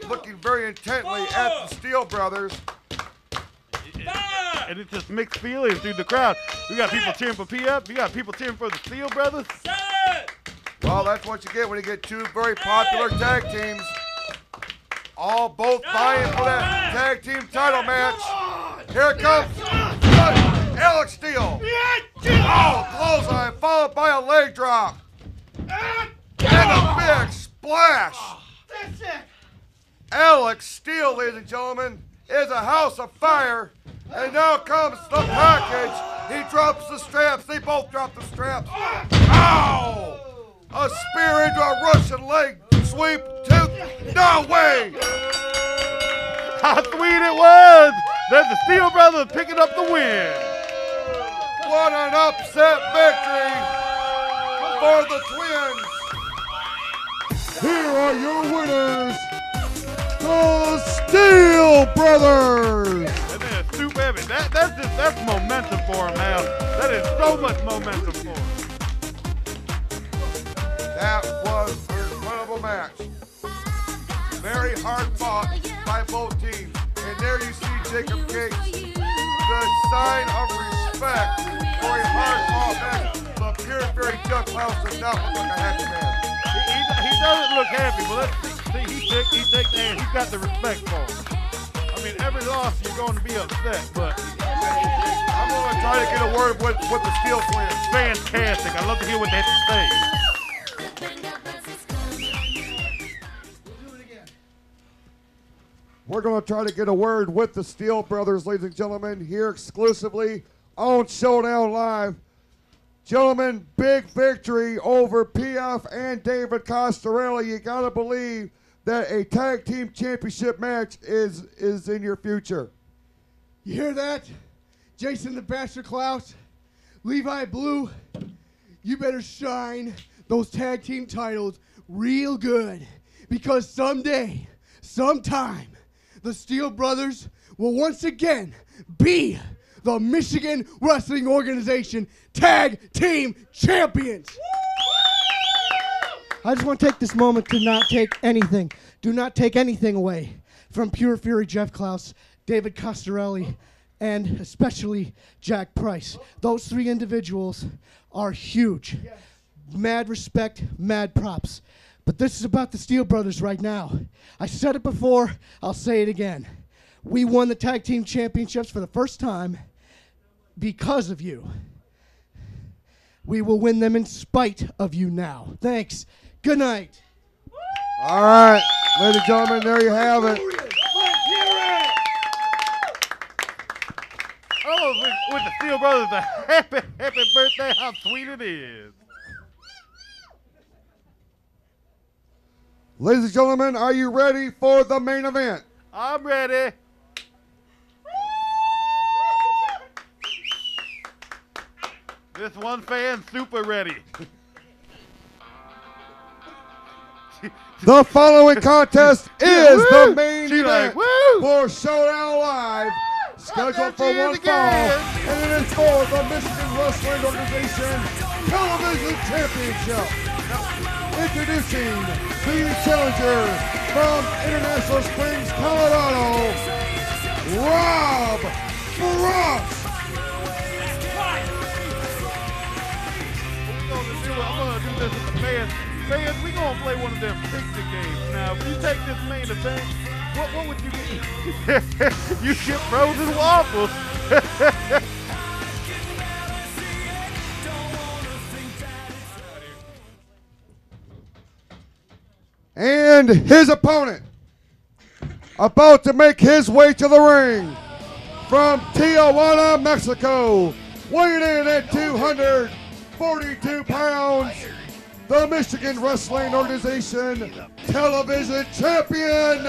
looking very intently at the Steele brothers. And it's just mixed feelings through the crowd. We got people cheering for PF. We got people cheering for the Steele brothers. 7. Well, that's what you get when you get 2 very popular tag teams. Both vying for that tag team title match. Here comes Alex Steele. Oh, clothesline followed by a leg drop. And a big splash. That's it. Alex Steele, ladies and gentlemen, is a house of fire. And now comes the package. He drops the straps. They both drop the straps. Ow! A spear into a Russian leg sweep. No way! How sweet it was that the Steele brothers picking up the win. What an upset victory for the Twins. Here are your winners, the Steele Brothers. That is super heavy. That's momentum for him now. That is so much momentum for him. That was an incredible match. Very hard fought by both teams. And there you see Jacob Gates, the sign of respect for a hard fought match. The Pury Fury Jeff Klaus does not look like a happy man. He doesn't look happy, but let's see, he takes the hand. He's got the respect for him. mean, every loss you're going to be upset, but I'm going to try to get a word with the Steele twins. Fantastic. I love to hear what they have to say. We're going to try to get a word with the Steele brothers, ladies and gentlemen, here exclusively on Showdown Live. Gentlemen, big victory over PF and David Costerelli. You got to believe that a tag team championship match is in your future. You hear that? Jason the Bastard Klaus, Levi Blue, you better shine those tag team titles real good, because someday, sometime, the Steele brothers will once again be the Michigan Wrestling Organization Tag Team Champions. I just want to take this moment to not take anything. Do not take anything away from Pury Fury Jeff Klaus, David Costerelli, and especially Jack Price. Those three individuals are huge. Yes. Mad respect, mad props. But this is about the Steele brothers right now. I said it before, I'll say it again. We won the tag team championships for the first time because of you. We will win them in spite of you now. Thanks. Good night. All right, ladies and gentlemen, there you have it. Oh, with the Steele brothers, a happy birthday. How sweet it is. Ladies and gentlemen, are you ready for the main event? I'm ready. This one fan super ready. The following contest is the main event like, for Showdown Live, scheduled for one fall, and it is for the Michigan Wrestling Organization Television Championship. Introducing the challenger from International Springs, Colorado, Rob Frost. I'm going to do this with the fans. Fans, we're going to play one of them picture games. Now, if you take this main event, what would you get? You get frozen waffles. And his opponent, about to make his way to the ring, from Tijuana, Mexico, weighing in at 242 pounds, the Michigan Wrestling Organization Television Champion,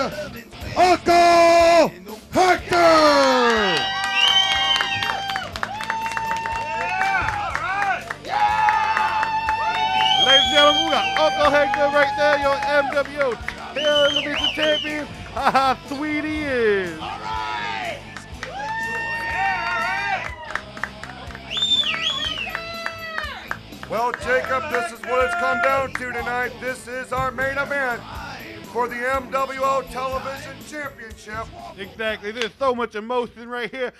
Uncle Hector! Ladies and gentlemen, we got Uncle Hector right there, your MWO Television Champion. How sweet he is. Well, Jacob, this is what it's come down to tonight. This is our main event for the MWO Television Championship. Exactly. There's so much emotion right here.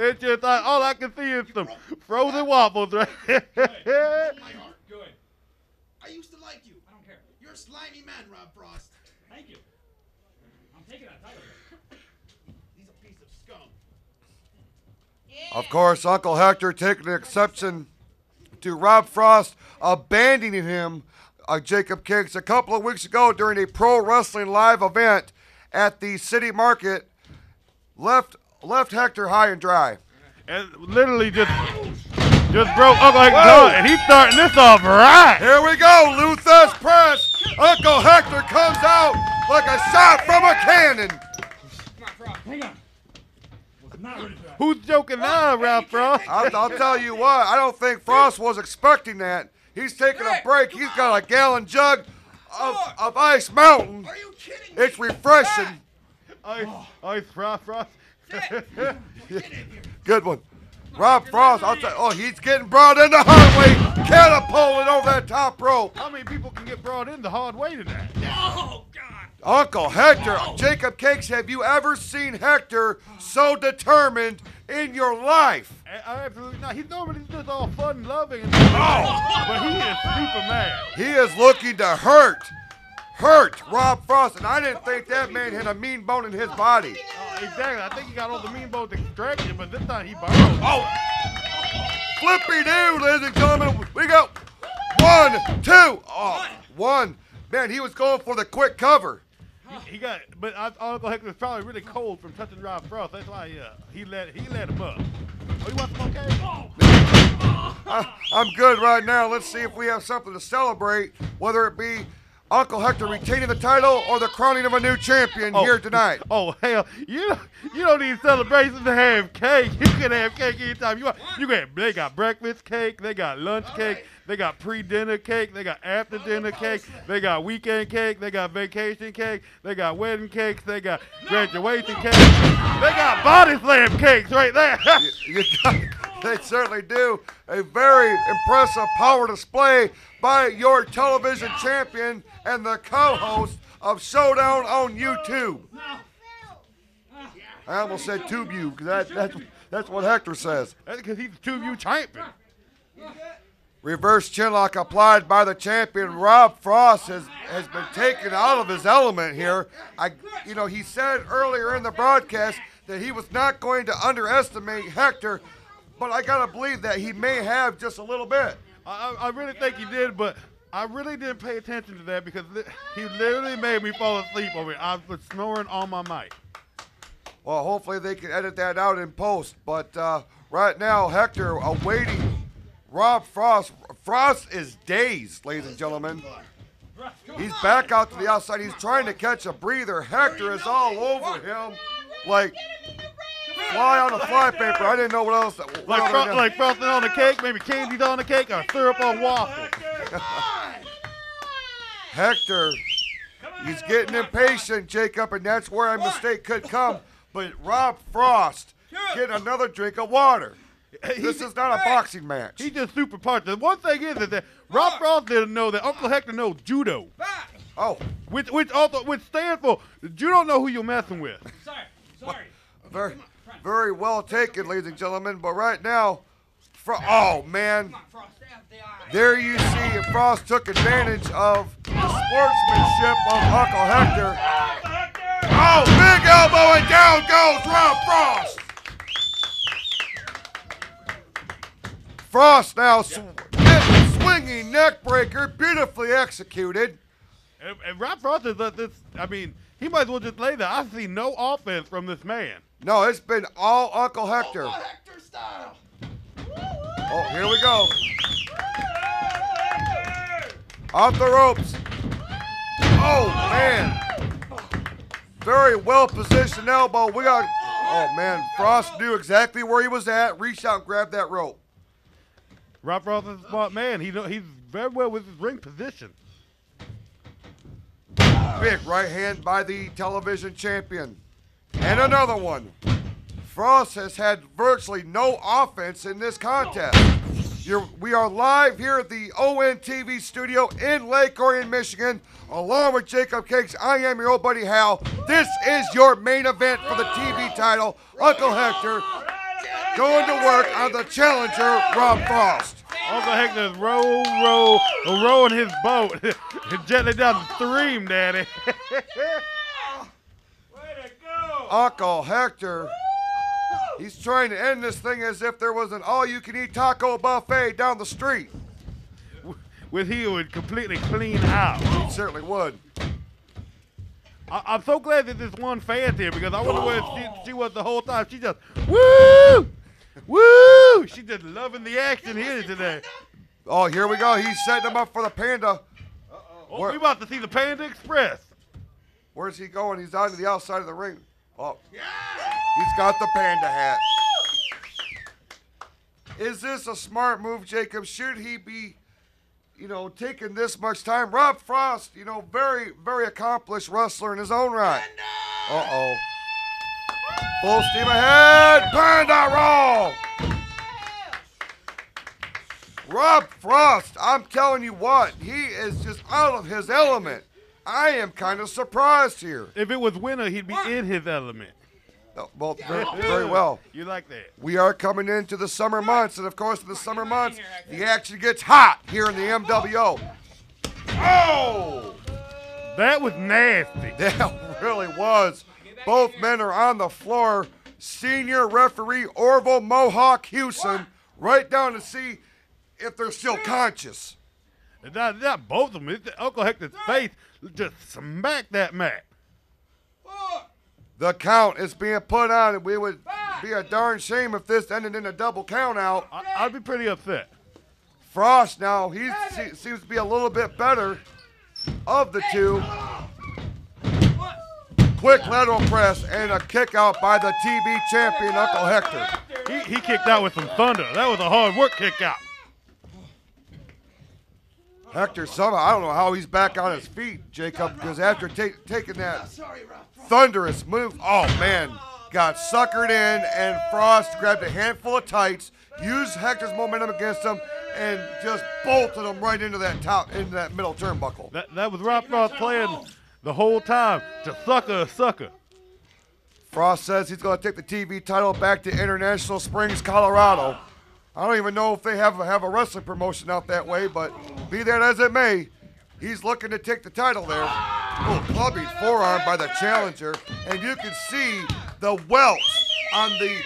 It's just like all I can see is some frozen waffles right here. Good. I used to like you. I don't care. You're a slimy man, Rob Frost. Thank you. I'm taking that title. He's a piece of scum. Of course, Uncle Hector taking an exception to Rob Frost abandoning him, Jacob Kiggs, a couple of weeks ago during a Pro Wrestling Live event at the City Market, left Hector high and dry. And literally just broke Uncle Hector's heart, and he's starting this off right. Here we go, Luther's press. Uncle Hector comes out like a shot from a cannon. Hang on. Was not ready for that. Who's joking now, Rob Frost? I'll tell you what, I don't think Frost was expecting that. He's taking a break. He's got a gallon jug of Ice Mountain. Are you kidding me? It's refreshing. Ice Frost. Good one. Rob Frost, he's getting brought in the hard way, catapulted over that top rope. How many people can get brought in the hard way tonight? Oh, God. Uncle Hector, Jacob Cakes, have you ever seen Hector so determined in your life? Absolutely not. He's normally just all fun, loving, but he is super mad. He is looking to hurt. hurt Rob Frost, and I didn't think that man had a mean bone in his body. Exactly. I think he got all the mean bones extracted, but this time he burrowed. Oh! Flippy-doo, ladies and gentlemen. We go 1, 2. Oh, 1. Man, he was going for the quick cover. He got, but Uncle Hector was probably really cold from touching Rob Frost. That's why he let him up. Oh, you want some okay? I'm good right now. Let's see if we have something to celebrate, whether it be Uncle Hector retaining the title or the crowning of a new champion here tonight. Oh, hell, you don't need celebrations to have cake. You can have cake anytime you want. They got breakfast cake, they got lunch cake, they got pre-dinner cake, they got after-dinner cake, they got weekend cake, they got vacation cake, they got wedding cakes, they got graduation cake, they got body slam cakes right there. They certainly do. A very impressive power display by your television champion and the co-host of Showdown on YouTube. I almost said TubeU because that's what Hector says. That's because he's the TubeU champion. Reverse chinlock applied by the champion. Rob Frost has been taken out of his element here. He said earlier in the broadcast that he was not going to underestimate Hector, but I gotta believe that he may have just a little bit. I really think he did, but I really didn't pay attention to that because he literally made me fall asleep over it. I was snoring on my mic. Well, hopefully they can edit that out in post. But right now, Hector awaiting Rob Frost. Frost is dazed, ladies and gentlemen. He's back out to the outside. He's trying to catch a breather. Hector is all over him like fly on a fly paper. I didn't know what else. Like frosting on the cake, maybe candies on the cake, or syrup on waffles. Hector, he's getting impatient, Jacob, and that's where a mistake could come. But Rob Frost get another drink of water. This is not a boxing match. He just super punched. The one thing is that Rob Frost didn't know that Uncle Hector knows judo. Oh, which stands for you don't know who you're messing with. Sorry. Very well taken, ladies and gentlemen. But right now, oh man, there you see Frost took advantage of the sportsmanship of Uncle Hector. Oh, big elbow and down goes Rob Frost. Frost now swinging neck breaker, beautifully executed. And Rob Frost is this. I mean, he might as well just lay there. I see no offense from this man. No, it's been all Uncle Hector. Uncle Hector style. Oh, here we go. Off the ropes. Oh, man. Very well positioned elbow. Oh, man. Frost knew exactly where he was at. Reached out and grabbed that rope. Rob Frost is a smart man. He's very well with his ring position. Big right hand by the television champion. And another one. Frost has had virtually no offense in this contest. We are live here at the ONTV studio in Lake Orion, Michigan, along with Jacob Cakes. I am your old buddy Hal. This is your main event for the TV title. Uncle Hector going to work on the challenger, Rob Frost. Uncle Hector's rowing his boat gently down the stream, Daddy. Uncle Hector, he's trying to end this thing as if there was an all-you-can-eat taco buffet down the street. He would completely clean out. He certainly would. I'm so glad that this one fan's here because I wonder where she was the whole time. She just, woo! Woo! She's just loving the action here today. Oh, here we go. He's setting him up for the Panda. Oh, we about to see the Panda Express. Where's he going? He's on to the outside of the ring. Oh, he's got the Panda hat. Is this a smart move, Jacob? Should he be, taking this much time? Rob Frost, very, very accomplished wrestler in his own right. Uh-oh. Full steam ahead. Panda roll. Rob Frost, I'm telling you what, he is just out of his element. I am kind of surprised here. If it was winter, he'd be in his element. Oh, well, very well. You like that? We are coming into the summer months, and of course, in the summer months, the action gets hot here in the MWO. Oh! That was nasty. That really was. Both men are on the floor. Senior referee Orville Mohawk Hewson right down to see if they're still conscious. Not both of them. It's Uncle Hector's face just smacked that mat. The count is being put on, and we would be a darn shame if this ended in a double count out. I'd be pretty upset. Frost now, he seems to be a little bit better of the two. Quick lateral press and a kick out by the TV champion, Uncle Hector. He kicked out with some thunder. That was a hard work kick out. Hector somehow, I don't know how he's back on his feet, Jacob, because after taking that thunderous move, oh man, got suckered in, and Frost grabbed a handful of tights, used Hector's momentum against him, and just bolted him right into that middle turnbuckle. That was Rob Frost playing the whole time to sucker a sucker. Frost says he's going to take the TV title back to International Springs, Colorado. I don't even know if they have a wrestling promotion out that way, but be that as it may, he's looking to take the title there. Oh, clubbing forearm by the challenger, and you can see the welts on the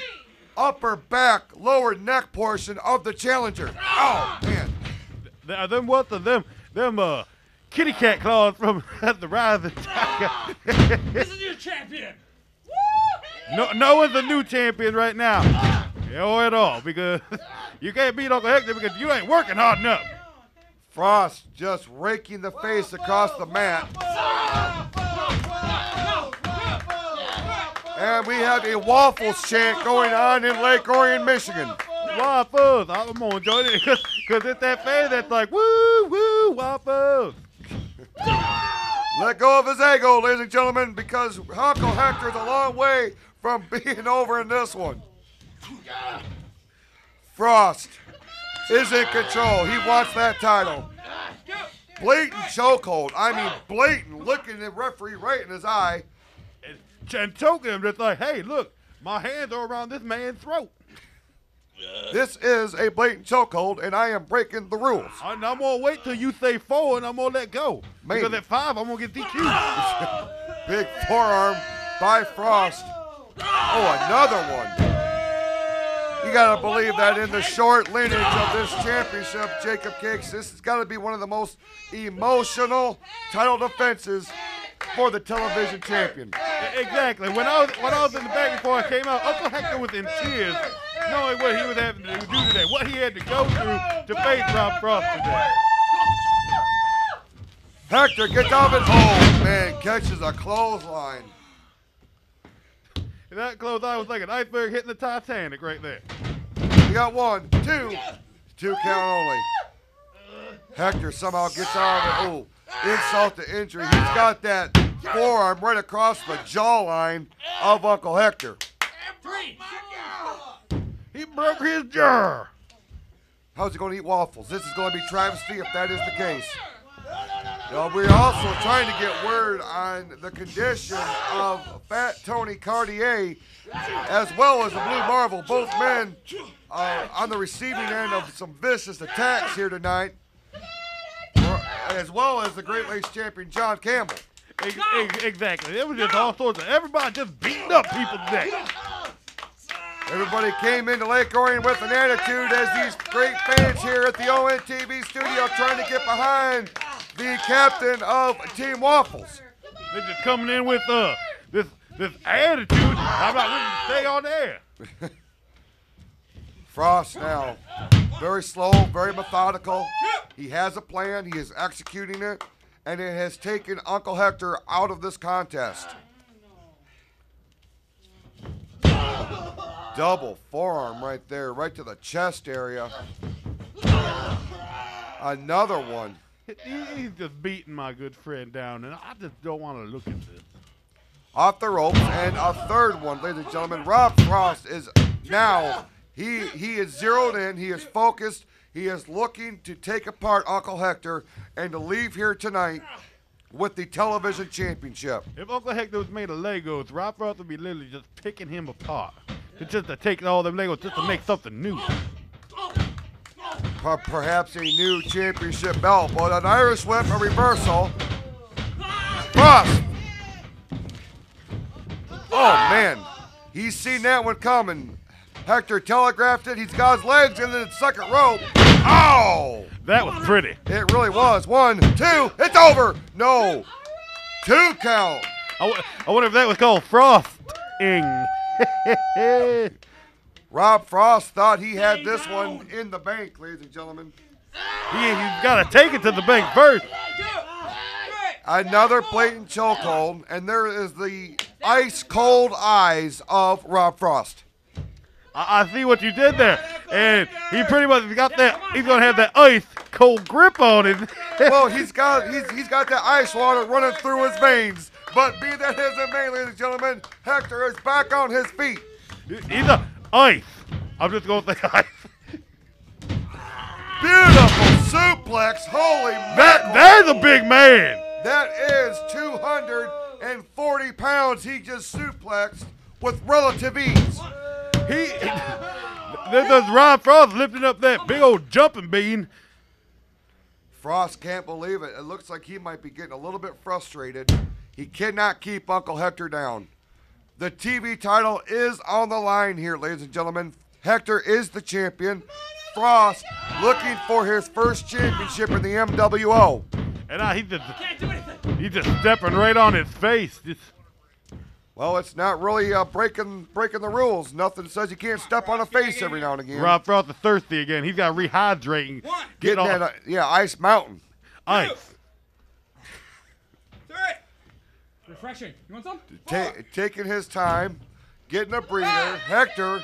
upper back, lower neck portion of the challenger. Oh, man. Them welts of them kitty cat claws from the Rise of the Tiger. This is your champion. No one's a new champion right now. Or at all, because you can't beat Uncle Hector because you ain't working hard enough. Frost just raking the face across the mat. And we have a waffles chant going on in Lake Orion, Michigan. Waffles. I'm going to join it because it's that fan that's like, woo, woo, waffles. Let go of his ego, ladies and gentlemen, because Uncle Hector's a long way from being over in this one. Frost is in control. He wants that title. Blatant chokehold. I mean, blatant, looking the referee right in his eye. And choking him just like, hey, look, my hands are around this man's throat. This is a blatant chokehold, and I am breaking the rules. I'm going to wait till you say 4, and I'm going to let go. Maybe. Because at 5, I'm going to get DQ'd. Big forearm by Frost. Oh, another one. You got to believe that in the short lineage of this championship, Jacob Cakes, this has got to be one of the most emotional title defenses for the television champion. Exactly. When I was in the back before I came out, Uncle Hector was in tears, knowing what he was having to do today, what he had to go through to face Rob Frost today. Hector gets off it. Oh, man, catches a clothesline. And that clothesline was like an iceberg hitting the Titanic right there. We got 1, 2. 2 count only. Hector somehow gets out of it. Oh, insult to injury. He's got that forearm right across the jawline of Uncle Hector. He broke his jaw. How's he going to eat waffles? This is going to be travesty if that is the case. We're also trying to get word on the condition of Fat Tony Cardier as well as the Blue Marvel. Both men on the receiving end of some vicious attacks here tonight, as well as the Great Lakes champion John Campbell. Exactly. It was just all sorts of everybody just beating up people today. Everybody came into Lake Orion with an attitude as these great fans here at the ONTV studio trying to get behind the captain of Team Waffles. They're just coming in with this attitude. How about we stay on air? Frost now, very slow, very methodical. He has a plan. He is executing it, and it has taken Uncle Hector out of this contest. Double forearm right there, right to the chest area. Another one. He's just beating my good friend down, and I just don't want to look at this. Off the ropes, and a third one, ladies and gentlemen. Rob Frost is now, he is zeroed in, he is focused, he is looking to take apart Uncle Hector and to leave here tonight with the television championship. If Uncle Hector was made of Legos, Rob Frost would be literally just picking him apart. It's just to take all them Legos just to make something new. Perhaps a new championship belt, but an Irish whip, a reversal. Frost. Oh, man. He's seen that one coming. Hector telegraphed it. He's got his legs in the second rope. Oh! That was pretty. It really was. 1, 2. It's over. No. 2 count. I wonder if that was called frosting. Rob Frost thought he had this one in the bank, ladies and gentlemen. He's got to take it to the bank first. Another blatant chokehold, and there is the ice-cold eyes of Rob Frost. I see what you did there, and he pretty much got that. He's gonna have that ice cold grip on him. Well, he's got that ice water running through his veins. But be that as it may, ladies and gentlemen, Hector is back on his feet. He's a ice. I'm just gonna say ice. Beautiful suplex. Holy mackerel. There's a big man. That is 240 pounds he just suplexed with relative ease. There's Rob Frost lifting up that big old jumping bean. Frost can't believe it. It looks like he might be getting a little bit frustrated. He cannot keep Uncle Hector down. The TV title is on the line here, ladies and gentlemen. Hector is the champion. Frost looking for his first championship in the MWO. And he's just stepping right on his face. Well, it's not really breaking the rules. Nothing says you can't step on a face every now and again. Rob Frost is thirsty again. He's got rehydrating. Getting that, Ice Mountain. Ice. 3. Refreshing. You want some? Taking his time, getting a breather. Hector,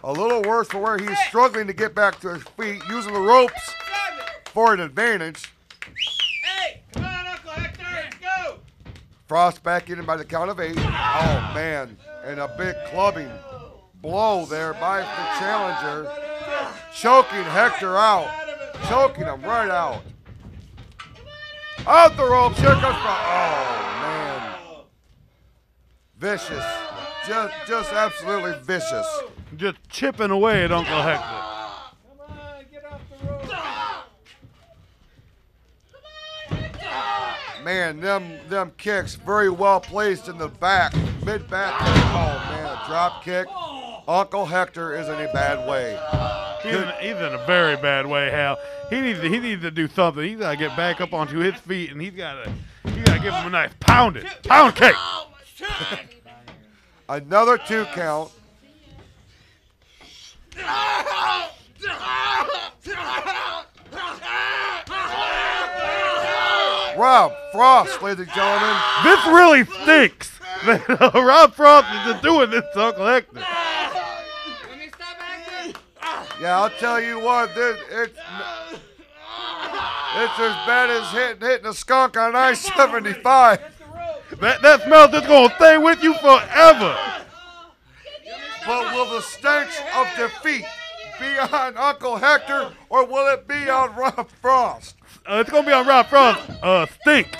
a little worse for where he's struggling to get back to his feet, using the ropes for an advantage. Hey, come on, Uncle Hector, let's go. Frost back in by the count of 8. Oh, man. And a big clubbing blow there by the challenger. Choking Hector out. Choking him right out. Out the ropes. Here comes Frost. Oh, man. Vicious. Just absolutely vicious. Just chipping away at Uncle Hector. Man, them kicks very well placed in the back, mid-back. Oh, man, a drop kick. Uncle Hector is in a bad way. He's in a very bad way, Hal. He needs to do something. He's got to get back up onto his feet, and he's got to give him a nice pound kick. Another 2 count. Rob Frost, ladies and gentlemen. This really stinks. Rob Frost is just doing this to Uncle Hector. Yeah, I'll tell you what, it's as bad as hitting a skunk on I-75. That smell just going to stay with you forever. But will the stench of defeat be on Uncle Hector, or will it be on Rob Frost? It's going to be on Rob Frost. Stink.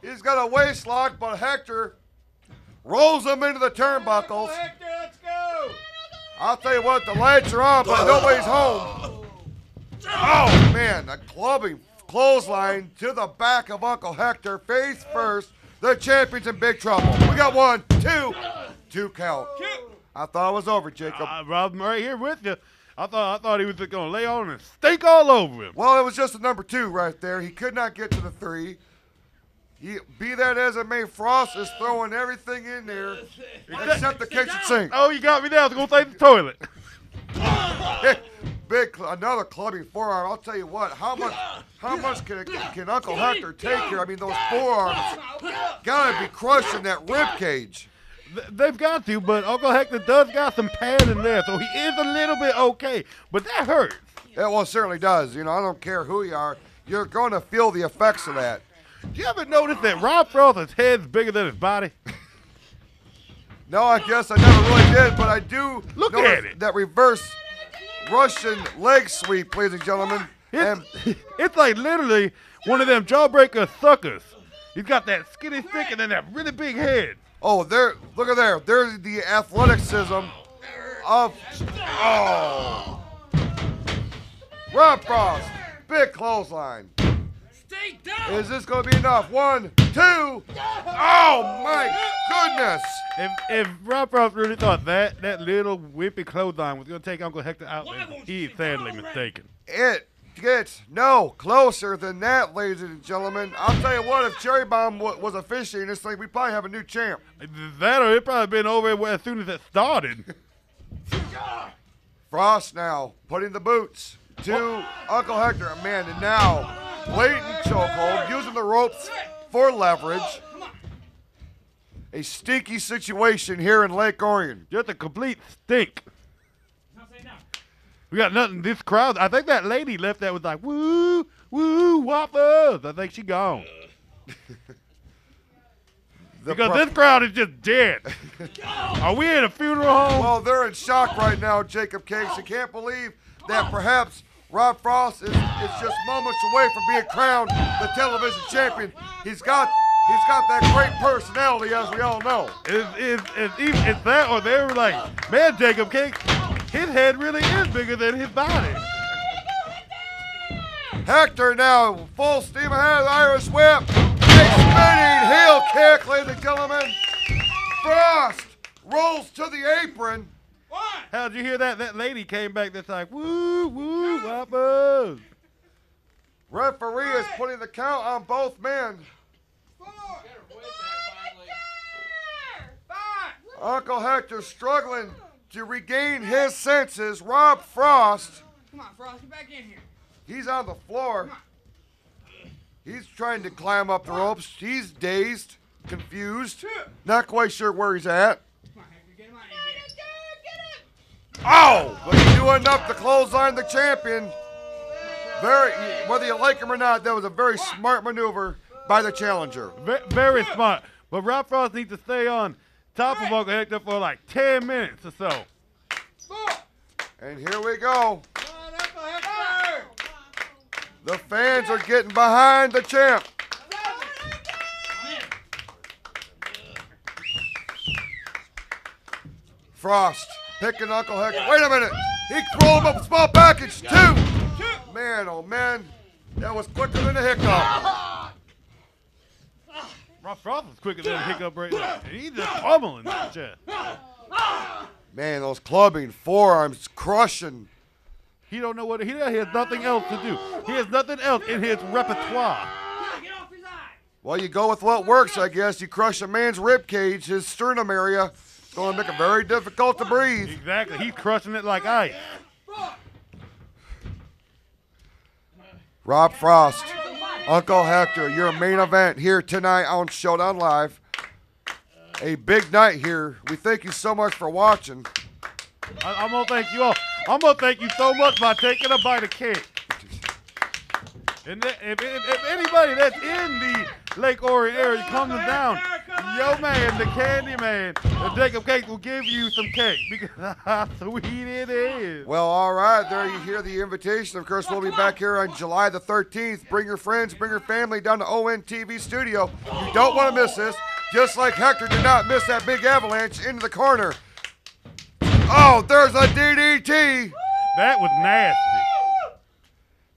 He's got a waist lock, but Hector rolls him into the turnbuckles. Hector, let's go. I'll tell you what, the lights are on, but nobody's home. Oh, man, a clubbing clothesline to the back of Uncle Hector, face first. The champion's in big trouble. We got 1, 2 count. I thought it was over, Jacob. Rob, I'm right here with you. I thought he was just going to lay on and stink all over him. Well, it was just a number 2 right there. He could not get to the 3. Be that as it may, Frost is throwing everything in there except the kitchen sink. Oh, you got me now. I was going to say the toilet. Another clubbing forearm. I'll tell you what. How much can Uncle Hector take here? I mean, those forearms gotta be crushing that rib cage. They've got to, but Uncle Hector does got some padding there, so he is a little bit okay. But that hurts. Yeah, well, it certainly does. You know, I don't care who you are. You're going to feel the effects of that. Do you ever notice that Rob Frost's head's bigger than his body? No, I guess I never really did, but I do Look notice at it. that reverse Russian leg sweep, ladies and gentlemen. It's like literally one of them jawbreaker suckers. He's got that skinny stick and then that really big head. Oh, look at there. There's the athleticism of, Rob Frost, big clothesline. Stay down. Is this going to be enough? 1, 2. Oh my goodness! If Rob Frost really thought that little whippy clothesline was going to take Uncle Hector out, then he's sadly mistaken. It gets no closer than that, ladies and gentlemen. I'll tell you what, if Cherry Bomb was officiating this thing, we probably have a new champ. That or it probably been over as soon as it started. Frost now putting the boots to Uncle Hector. Man, and now Clayton chokehold, using the ropes for leverage. A stinky situation here in Lake Orion. Just a complete stink. We got nothing. This crowd, I think that lady left that was like, woo, woo, whoppers. I think she gone. Because this crowd is just dead. Are we in a funeral home? Well, they're in shock right now, Jacob Case. You can't believe that perhaps Rob Frost is just moments away from being crowned the television champion. He's got that great personality, as we all know. Is that, or they were like, man, Jacob Case, his head really is bigger than his body. Hector now full steam ahead, Irish whip. A spinning heel kick, ladies and gentlemen. Frost rolls to the apron. How'd you hear that? That lady came back that's like, woo, woo, whoppers. Referee is putting the count on both men. Uncle Hector struggling to regain his senses. Rob Frost. Come on, Frost, get back in here. He's on the floor. He's trying to climb up the ropes. He's dazed, confused, not quite sure where he's at. Come on, Hector, get him out of here. Oh! But he do enough to clothesline the champion. Whether you like him or not, that was a very smart maneuver by the challenger. Very smart. But Rob Frost needs to stay on top of Uncle Hector for like 10 minutes or so. And here we go. The fans are getting behind the champ. Frost picking Uncle Hector. Wait a minute. He rolled him up a small package. 2. Man, oh man. That was quicker than a hiccup. Rob Frost is quicker than a hiccup right now. He's just pummeling that chest. Man, those clubbing forearms crushing. He don't know what he has nothing else to do. He has nothing else in his repertoire. Well, you go with what works, I guess. You crush a man's rib cage, his sternum area. It's going to make it very difficult to breathe. Exactly. He's crushing it like ice. Rob Frost, Uncle Hector, your main event here tonight on Showdown Live. A big night here. We thank you so much for watching. I'm going to thank you all. I'm going to thank you so much by taking a bite of cake. And if anybody that's in the Lake Orion area comes down, yo man, the candy man, the Jacob Cake will give you some cake because how sweet it is. Well, all right, there you hear the invitation. Of course, we'll be back here on July the 13th. Bring your friends, bring your family down to ONTV studio. You don't want to miss this. Just like Hector did not miss that big avalanche into the corner. Oh, there's a DDT. That was nasty.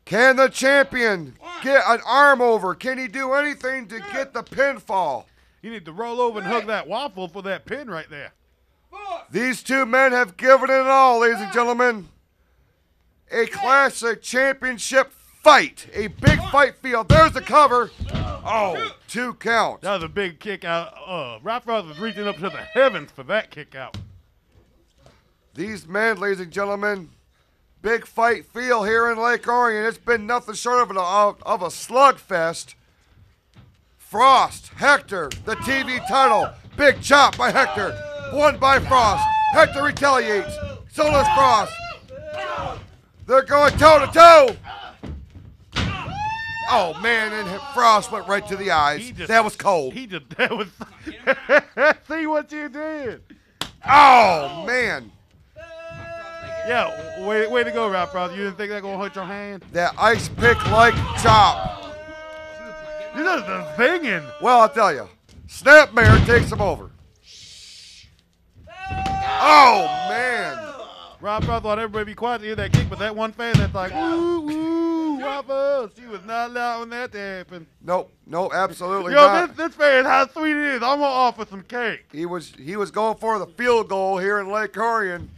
Can the champion get an arm over? Can he do anything to get the pinfall? You need to roll over and hug that waffle for that pin right there. These two men have given it all, ladies and gentlemen. A classic championship fight. A big fight field. There's the cover. Oh, 2 counts. That was a big kick out. Rob Frost was reaching up to the heavens for that kick out. These men, ladies and gentlemen, big fight feel here in Lake Orion. It's been nothing short of a slugfest. Frost, Hector, the TV title. Big chop by Hector. Won by Frost. Hector retaliates. So does Frost. They're going toe-to-toe. Oh, man, and Frost went right to the eyes. That was cold. That was. See what you did. Oh, man. Yeah, way to go, Rob Frost. You didn't think that was going to hurt your hand? That ice pick-like chop. You're just singing. Well, I'll tell you. Snapmare takes him over. Oh, man. Rob Frost thought everybody be quiet to hear that kick, but that one fan that's like, woo, woo, Waffles. She was not allowing that to happen. Nope, absolutely Yo, not. this fan, how sweet it is. I'm going to offer some cake. He was going for the field goal here in Lake Orion.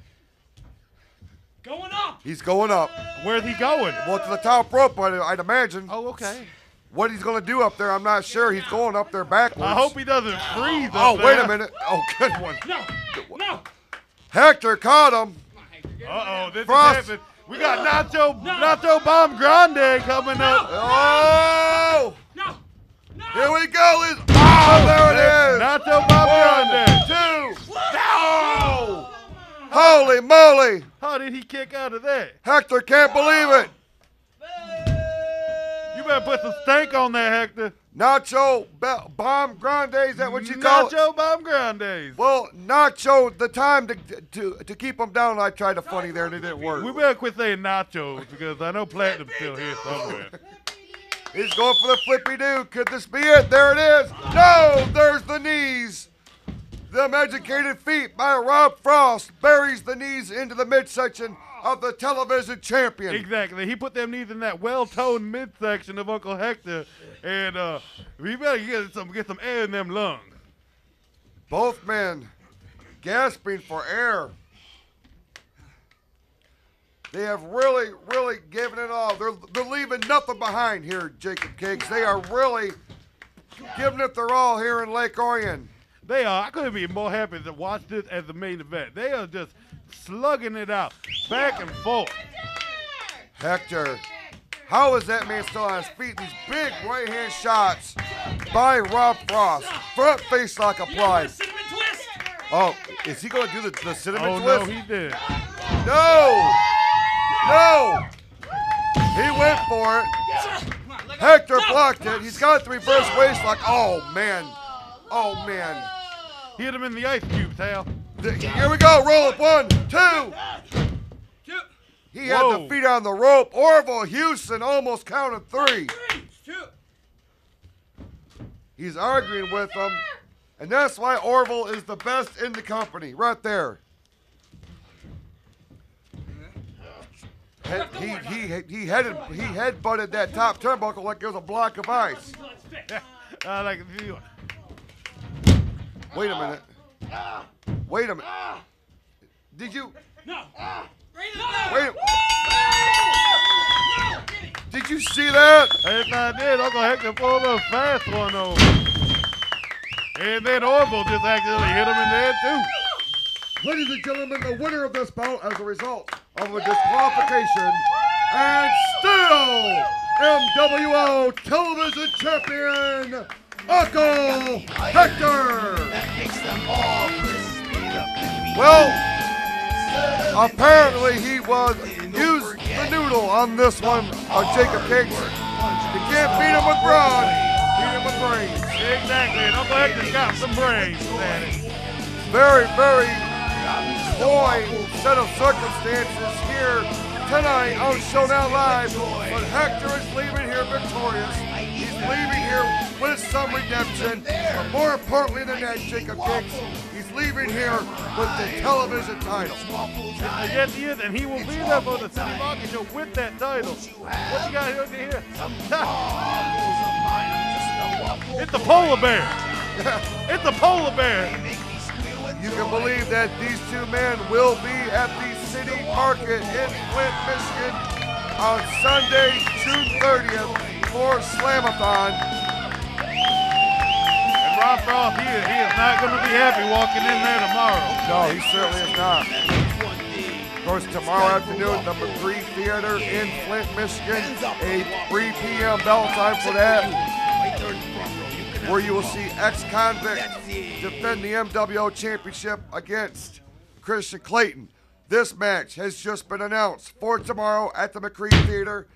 Going up. He's going up. Where's he going? Well, to the top rope, I'd imagine. Oh, okay. What he's going to do up there, I'm not sure. He's going up there backwards. I hope he doesn't freeze up Oh, there. wait a minute. Oh, good one. No. Hector caught him. Uh-oh, this Frost. is happening. We got Nacho Bomb Grande coming up. Oh! No. Here we go. Oh, there it is. Nacho Bomb Grande. 2. No! Holy moly. How did he kick out of that? Hector can't believe it. You better put some stank on that, Hector. Nacho Bomb Grande, is that what you call it? Nacho Bomb Grandes. Well, Nacho, the time to keep him down, I tried to funny there and it didn't work. We better quit saying nachos because I know Platinum's still here somewhere. He's going for the flippy-do. Could this be it? There it is. No, there's the knees. Them educated feet by Rob Frost buries the knees into the midsection of the television champion. Exactly. He put them knees in that well-toned midsection of Uncle Hector, and we better get some air in them lungs. Both men gasping for air. They have really, really given it all. They're leaving nothing behind here, Jacob Cakes. They are really giving it their all here in Lake Orion. They are. I couldn't be more happy to watch this as the main event. They are just slugging it out, back and forth. Hector, how is that man still on his feet? These big right-hand shots by Rob Frost. Front face lock applied. Oh, is he going to do the cinnamon twist? Oh, no, he did. No! No! He went for it. Hector blocked it. He's got the reverse waist lock. Oh, man. Oh, man. Hit him in the ice cubes, Hal. Here we go. Roll up. 1, 2. He had the feet on the rope. Orville Houston almost counted 3. He's arguing with him. And that's why Orville is the best in the company. Right there. He head-butted that top turnbuckle like it was a block of ice. Wait a minute. Wait a minute. Did you? No. Wait. Did you see that? Yes, I did. Uncle Hector pulled a fast one over. And then Orville just actually hit him in the head, too. Ladies and gentlemen, the winner of this bout as a result of a disqualification and still MWO Television Champion, Uncle Hector. Well, apparently he used the noodle on this one on Jacob Cakes. You can't beat him with broad, beat him with brains. Exactly, and Uncle Hector's got some brains, Daddy. Very, very boy set of circumstances here tonight on Showdown Live, but Hector is leaving here victorious. He's leaving here with some redemption, but more importantly than that, Jacob Cakes, he's leaving here with the television title. Yes, he is, and he will be there for the City Market Show with that title. What you got here? It's a polar bear. It's a polar bear. You can believe that these two men will be at the City Market in Flint, Michigan on Sunday, June 30th for Slamathon. And Rob Frost, he is not going to be happy walking in there tomorrow. No, he certainly is not. Of course, tomorrow afternoon, number 3 Theater in Flint, Michigan, a 3 p.m. bell time for that, where you will see ex-convict defend the MWO Championship against Kristian Klayton. This match has just been announced for tomorrow at the McCree Theater.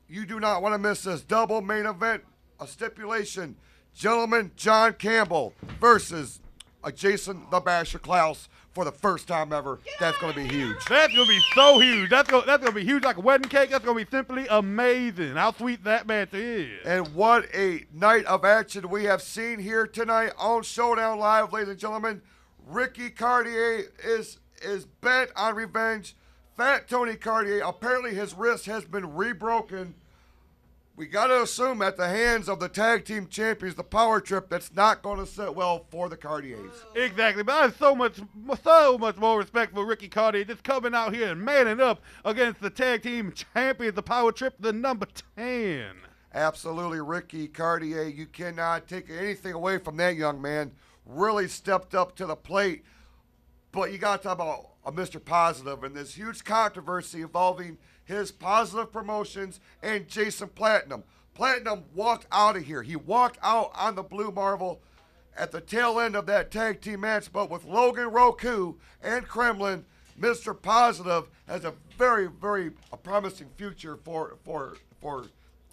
You do not want to miss this double main event, a stipulation. Gentleman John Campbell versus Jason the Basher Klaus for the first time ever. That's going to be huge. That's going to be so huge. That's going to be huge like a wedding cake. That's going to be simply amazing how sweet that match is. And what a night of action we have seen here tonight on Showdown Live, ladies and gentlemen. Ricky Cardier is is bent on revenge. Fat Tony Cardier, apparently his wrist has been rebroken. We got to assume at the hands of the tag team champions, the power trip, that's not going to sit well for the Cardiers. Exactly, but I have so much more respect for Ricky Cardier just coming out here and manning up against the tag team champions, the power trip, the number 10. Absolutely, Ricky Cardier. You cannot take anything away from that young man. Really stepped up to the plate. But you got to talk about a Mr. Positive and this huge controversy involving his Positive Promotions and Jason Platinum. Platinum walked out of here. He walked out on the Blue Marvel at the tail end of that tag team match. But with Logan, Rouku, and Kremlin, Mr. Positive has a very, very promising future for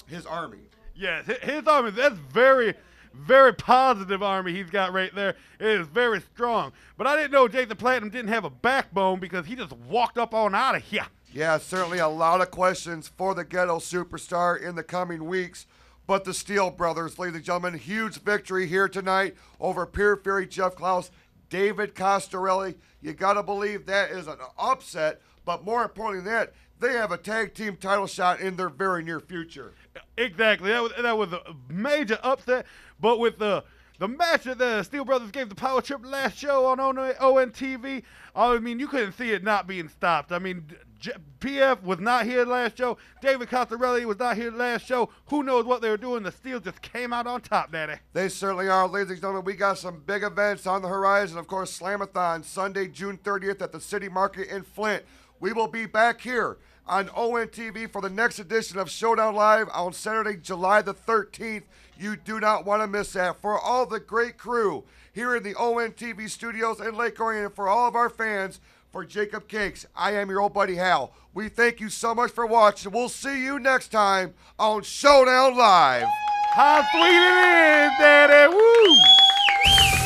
his army. Yes, his army, that's very, very positive army he's got right there. It is very strong. But I didn't know Jason Platinum didn't have a backbone because he just walked up on out of here. Yeah, certainly a lot of questions for the Ghetto Superstar in the coming weeks. But the Steele Brothers, ladies and gentlemen, huge victory here tonight over Pury Fury, Jeff Klaus, David Costerelli. You got to believe that is an upset. But more importantly than that, they have a tag team title shot in their very near future. Exactly. That was a major upset. But with the match that the Steele Brothers gave the power trip last show on ONTV, I mean, you couldn't see it not being stopped. I mean, PF was not here last show. David Costerelli was not here last show. Who knows what they were doing? The Steele just came out on top, Daddy. They certainly are, ladies and gentlemen. We got some big events on the horizon. Of course, Slamathon, Sunday, June 30th at the City Market in Flint. We will be back here on ONTV for the next edition of Showdown Live on Saturday, July the 13th. You do not want to miss that. For all the great crew here in the ONTV studios in Lake Orion, and for all of our fans, for Jacob Cakes, I am your old buddy Hal. We thank you so much for watching. We'll see you next time on Showdown Live. How sweet it is, Daddy. Woo!